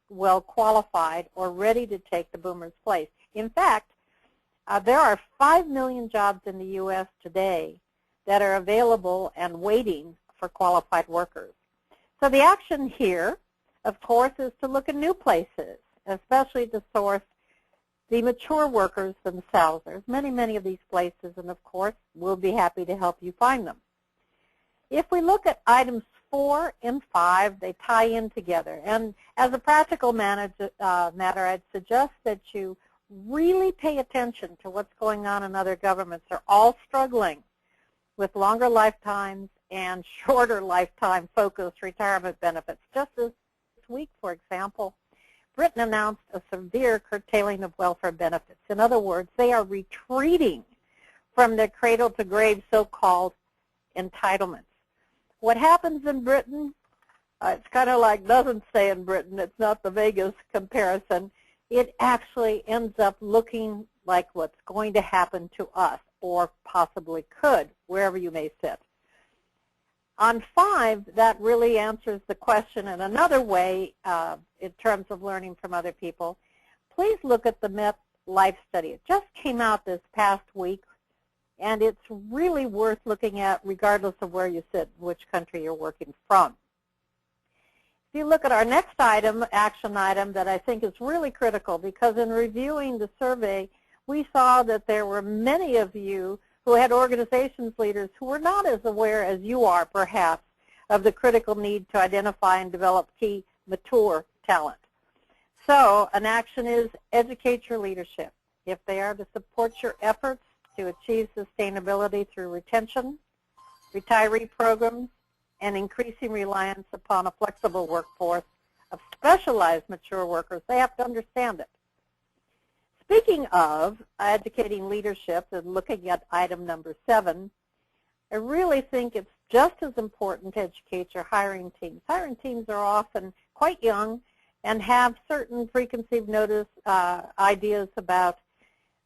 Speaker 5: well qualified or ready to take the boomers' place. In fact, there are 5 million jobs in the U.S. today that are available and waiting for qualified workers. So the action here, of course, is to look at new places, especially to source the mature workers themselves. There's many, many of these places, and of course, we'll be happy to help you find them. If we look at items 4 and 5, they tie in together. And as a practical matter, I'd suggest that you really pay attention to what's going on in other governments. They're all struggling with longer lifetimes and shorter lifetime focused retirement benefits. Just this week, for example, Britain announced a severe curtailing of welfare benefits. In other words, they are retreating from their cradle-to-grave so-called entitlements. What happens in Britain, it's kind of like doesn't stay in Britain. It's not the Vegas comparison. It actually ends up looking like what's going to happen to us, or possibly could, wherever you may sit. On 5, that really answers the question in another way in terms of learning from other people. Please look at the Met Life Study. It just came out this past week, and it's really worth looking at regardless of where you sit, which country you're working from. If you look at our next item, action item, that I think is really critical, because in reviewing the survey, we saw that there were many of you who had organizations leaders who were not as aware as you are, perhaps, of the critical need to identify and develop key mature talent. So an action is educate your leadership. If they are to support your efforts to achieve sustainability through retention, retiree programs, and increasing reliance upon a flexible workforce of specialized mature workers, they have to understand it. Speaking of educating leadership and looking at item number 7, I really think it's just as important to educate your hiring teams. Hiring teams are often quite young and have certain preconceived notice ideas about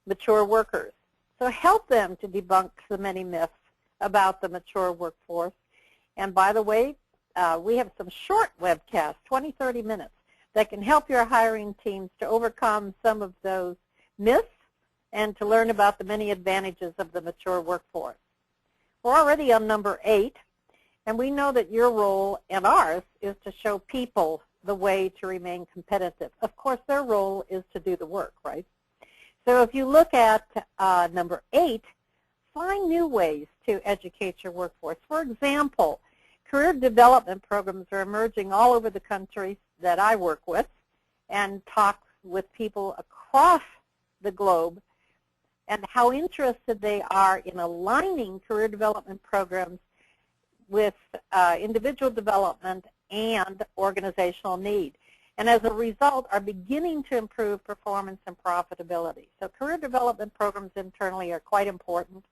Speaker 5: mature workers. So help them to debunk the many myths about the mature workforce. And by the way, we have some short webcasts, 20, 30 minutes, that can help your hiring teams to overcome some of those myths and to learn about the many advantages of the mature workforce. We're already on number 8, and we know that your role and ours is to show people the way to remain competitive. Of course, their role is to do the work, right? So if you look at number 8, find new ways to educate your workforce. For example, career development programs are emerging all over the country that I work with and talk with people across the globe, and how interested they are in aligning career development programs with individual development and organizational need. And as a result, are beginning to improve performance and profitability. So career development programs internally are quite important.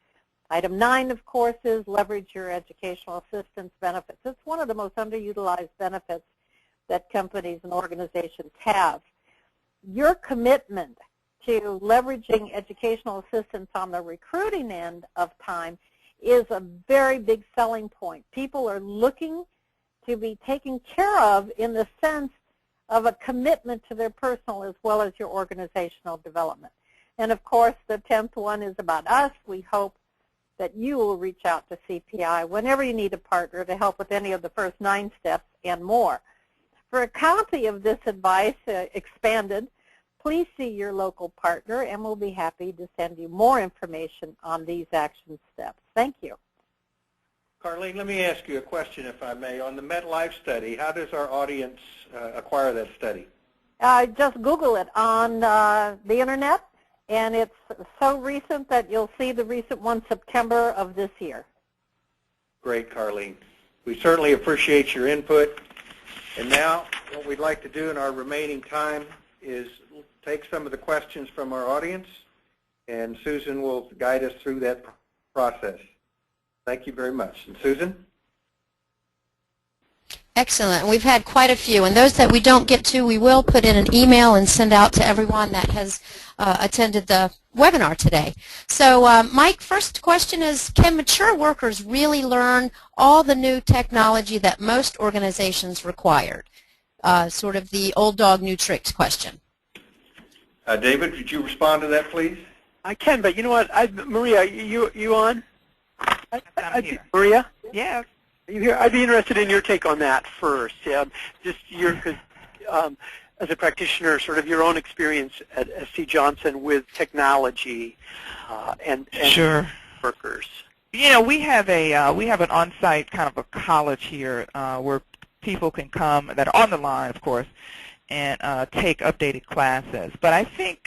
Speaker 5: Item 9, of course, is leverage your educational assistance benefits. It's one of the most underutilized benefits that companies and organizations have. Your commitment to leveraging educational assistance on the recruiting end of time is a very big selling point. People are looking to be taken care of in the sense of a commitment to their personal as well as your organizational development. And of course, the 10th one is about us. We hope that you will reach out to CPI whenever you need a partner to help with any of the first 9 steps and more. For a copy of this advice expanded, please see your local partner, and we'll be happy to send you more information on these action steps. Thank you.
Speaker 1: Carleen, let me ask you a question, if I may. On the MetLife study, how does our audience acquire that study?
Speaker 5: Just Google it on the Internet, and it's so recent that you'll see the recent one, September of this year.
Speaker 1: Great, Carleen. We certainly appreciate your input. And now what we'd like to do in our remaining time is take some of the questions from our audience, and Susan will guide us through that process. Thank you very much. And Susan?
Speaker 3: Excellent. We've had quite a few, and those that we don't get to, we will put in an email and send out to everyone that has attended the webinar today. So, Mike, first question is, can mature workers really learn all the new technology that most organizations require? Sort of the old dog, new tricks question.
Speaker 1: David, would you respond to that, please?
Speaker 2: I can, but you know what? Maria, you on?
Speaker 4: I'm here.
Speaker 2: Maria?
Speaker 4: Yes.
Speaker 2: Are you here? I'd be interested in your take on that first. Just as a practitioner, sort of your own experience at SC Johnson with technology and
Speaker 4: Sure.
Speaker 2: workers.
Speaker 4: You know, we have an on-site kind of a college here where people can come that are on the line, of course, and take updated classes. But I think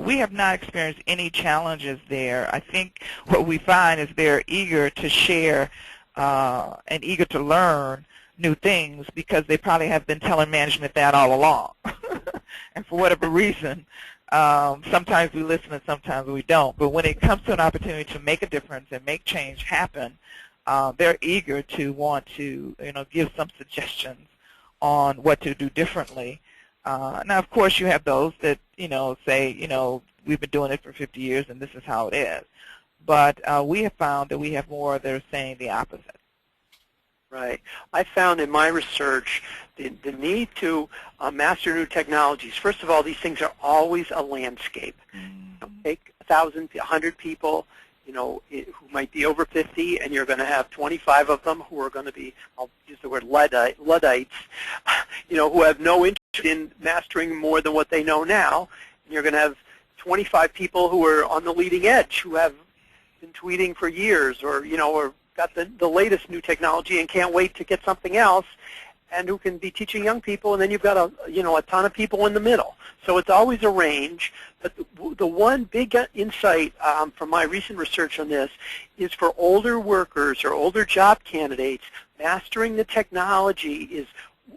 Speaker 4: we have not experienced any challenges there. I think what we find is they're eager to share and eager to learn new things because they probably have been telling management that all along. And for whatever reason, sometimes we listen and sometimes we don't. But when it comes to an opportunity to make a difference and make change happen, they're eager to want to, give some suggestions on what to do differently. Now, of course, you have those that, say, we've been doing it for 50 years and this is how it is. But we have found that we have more that are saying the opposite.
Speaker 2: Right. I found in my research the need to master new technologies. First of all, these things are always a landscape. Take 1,000, 100 people, who might be over 50, and you're going to have 25 of them who are going to be, I'll use the word Luddites, who have no interest in mastering more than what they know now. And you're going to have 25 people who are on the leading edge, who have been tweeting for years, or got the latest new technology and can't wait to get something else, and who can be teaching young people, and then you've got a ton of people in the middle. So it's always a range. But the one big insight from my recent research on this is for older workers or older job candidates, mastering the technology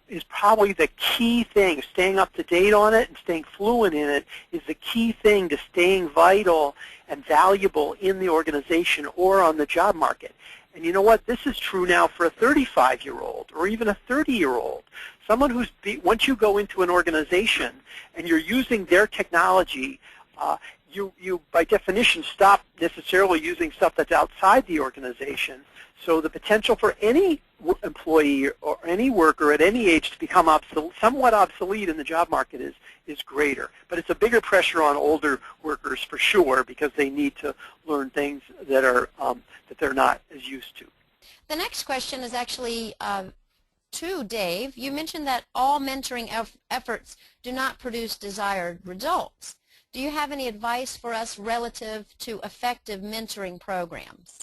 Speaker 2: is probably the key thing. Staying up to date on it and staying fluent in it is the key thing to staying vital and valuable in the organization or on the job market. And you know what? This is true now for a 35-year-old or even a 30-year-old. Someone who's, once you go into an organization and you're using their technology, you by definition stop necessarily using stuff that's outside the organization. So the potential for any employee or any worker at any age to become somewhat obsolete in the job market is greater. But it's a bigger pressure on older workers for sure because they need to learn things that are that they're not as used to.
Speaker 3: The next question is actually to Dave. You mentioned that all mentoring efforts do not produce desired results. Do you have any advice for us relative to effective mentoring programs?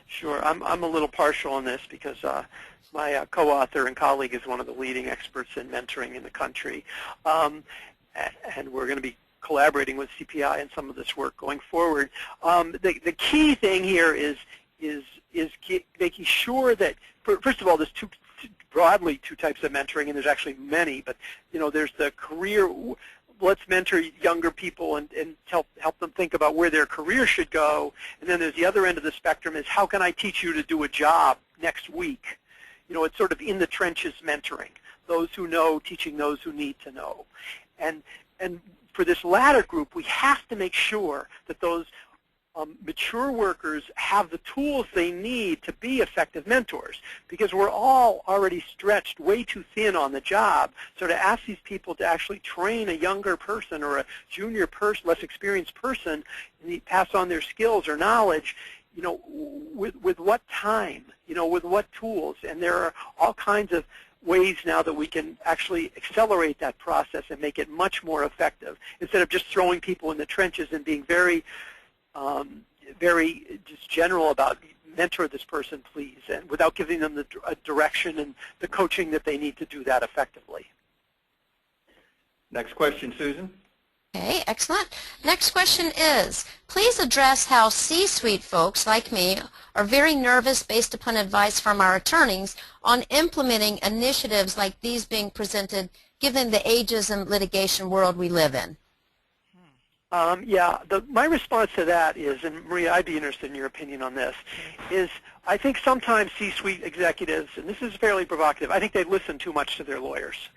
Speaker 2: Sure. I'm a little partial on this because my co-author and colleague is one of the leading experts in mentoring in the country, and we're going to be collaborating with CPI in some of this work going forward. The key thing here is making sure that, first of all, there's broadly two types of mentoring, and there's actually many, but there's the career. Let's mentor younger people and help them think about where their career should go. And then there's the other end of the spectrum is how can I teach you to do a job next week? It's sort of in the trenches mentoring. Those who know teaching those who need to know. And for this latter group, we have to make sure that those mature workers have the tools they need to be effective mentors, because we're all already stretched way too thin on the job. So to ask these people to actually train a younger person or a junior person, less experienced person, and pass on their skills or knowledge, with what time, with what tools, and there are all kinds of ways now that we can actually accelerate that process and make it much more effective instead of just throwing people in the trenches and being very just general about mentor this person, please, and without giving them the direction and the coaching that they need to do that effectively.
Speaker 1: Next question, Susan.
Speaker 3: Okay, excellent. Next question is, please address how C-suite folks like me are very nervous based upon advice from our attorneys on implementing initiatives like these being presented given the ageism litigation world we live in.
Speaker 2: Yeah, my response to that is, and Maria, I'd be interested in your opinion on this, is I think sometimes C-suite executives, and this is fairly provocative, I think they listen too much to their lawyers.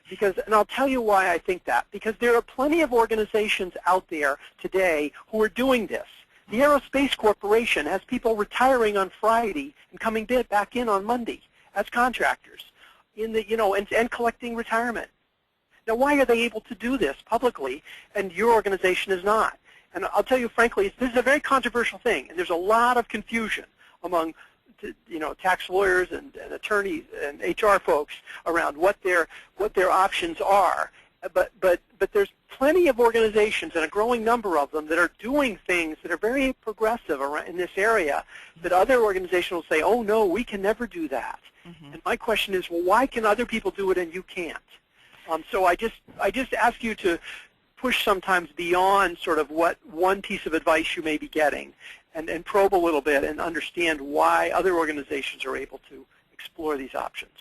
Speaker 2: Because, and I'll tell you why I think that, because there are plenty of organizations out there today who are doing this. The Aerospace Corporation has people retiring on Friday and coming back in on Monday as contractors, and collecting retirement. Now, why are they able to do this publicly and your organization is not? And I'll tell you frankly, this is a very controversial thing, and there's a lot of confusion among tax lawyers and attorneys and HR folks around what their options are. But there's plenty of organizations and a growing number of them that are doing things that are very progressive in this area that other organizations will say, oh no, we can never do that. And my question is, well, why can other people do it and you can't? So I just ask you to push sometimes beyond sort of what one piece of advice you may be getting and probe a little bit and understand why other organizations are able to explore these options.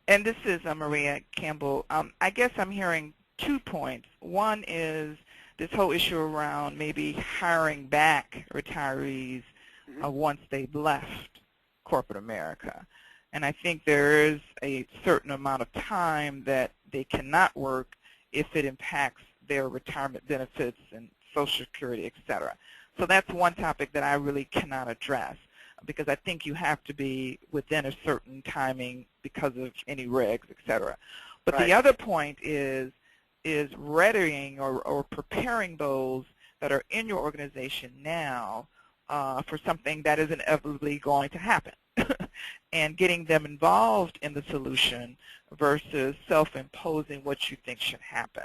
Speaker 4: And this is Maria Campbell. I guess I'm hearing 2 points. One is this whole issue around maybe hiring back retirees once they've left corporate America. And I think there is a certain amount of time that they cannot work if it impacts their retirement benefits and Social Security, et cetera. So that's one topic that I really cannot address because I think you have to be within a certain timing because of any regs, et cetera. But the other point is readying or preparing those that are in your organization now for something that is inevitably going to happen and getting them involved in the solution versus self-imposing what you think should happen.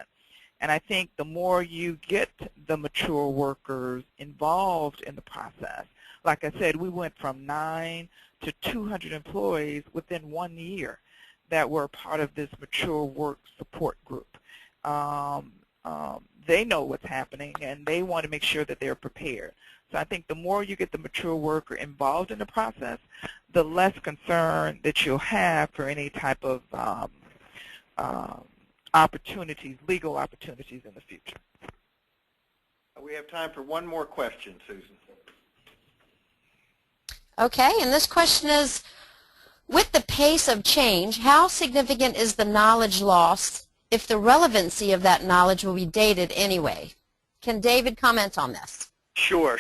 Speaker 4: And I think the more you get the mature workers involved in the process, like I said, we went from 9 to 200 employees within 1 year that were part of this mature work support group. They know what's happening, and they want to make sure that they're prepared. So I think the more you get the mature worker involved in the process, the less concern that you'll have for any type of opportunities, legal opportunities in the future.
Speaker 1: We have time for one more question, Susan.
Speaker 3: Okay, and this question is, with the pace of change, how significant is the knowledge loss if the relevancy of that knowledge will be dated anyway? Can David comment on this?
Speaker 2: Sure.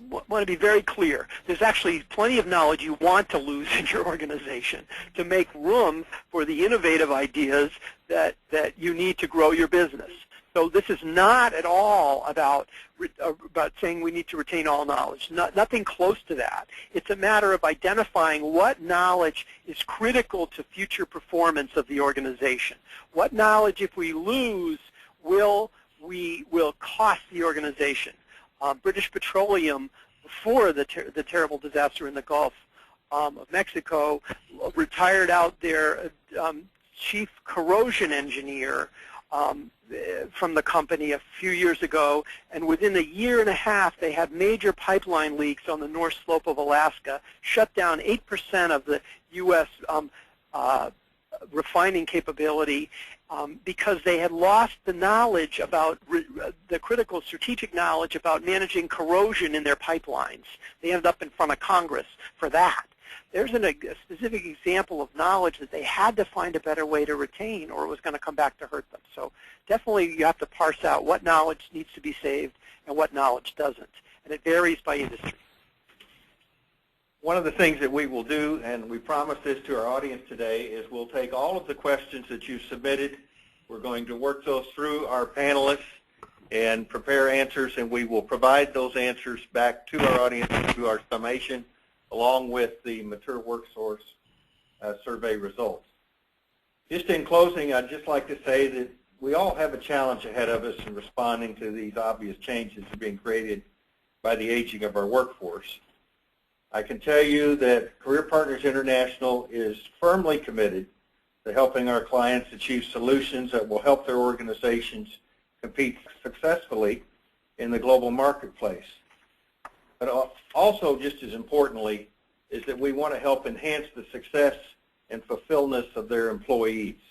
Speaker 2: Want to be very clear. There's actually plenty of knowledge you want to lose in your organization to make room for the innovative ideas that you need to grow your business. So this is not at all about saying we need to retain all knowledge. Nothing close to that. It's a matter of identifying what knowledge is critical to future performance of the organization. What knowledge, if we lose, will cost the organization. British Petroleum, before the terrible disaster in the Gulf of Mexico, retired out their chief corrosion engineer from the company a few years ago, and within a year and a half they had major pipeline leaks on the north slope of Alaska, shut down 8% of the U.S. Refining capability because they had lost the knowledge about the critical strategic knowledge about managing corrosion in their pipelines. They ended up in front of Congress for that. There's a specific example of knowledge that they had to find a better way to retain or it was going to come back to hurt them. So definitely you have to parse out what knowledge needs to be saved and what knowledge doesn't. And it varies by industry.
Speaker 1: One of the things that we will do, and we promise this to our audience today, is we'll take all of the questions that you've submitted. We're going to work those through our panelists and prepare answers, and we will provide those answers back to our audience through our summation, along with the Mature Workforce survey results. Just in closing, I'd just like to say that we all have a challenge ahead of us in responding to these obvious changes that are being created by the aging of our workforce. I can tell you that Career Partners International is firmly committed to helping our clients achieve solutions that will help their organizations compete successfully in the global marketplace. But also, just as importantly, is that we want to help enhance the success and fulfillment of their employees.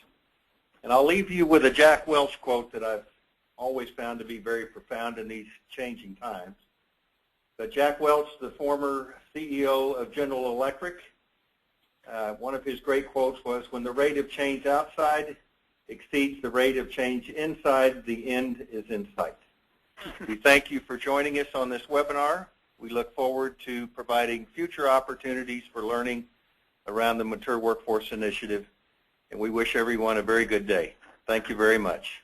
Speaker 1: And I'll leave you with a Jack Welch quote that I've always found to be very profound in these changing times. But Jack Welch, the former CEO of General Electric, one of his great quotes was, "When the rate of change outside exceeds the rate of change inside, the end is in sight." We thank you for joining us on this webinar. We look forward to providing future opportunities for learning around the Mature Workforce Initiative, and we wish everyone a very good day. Thank you very much.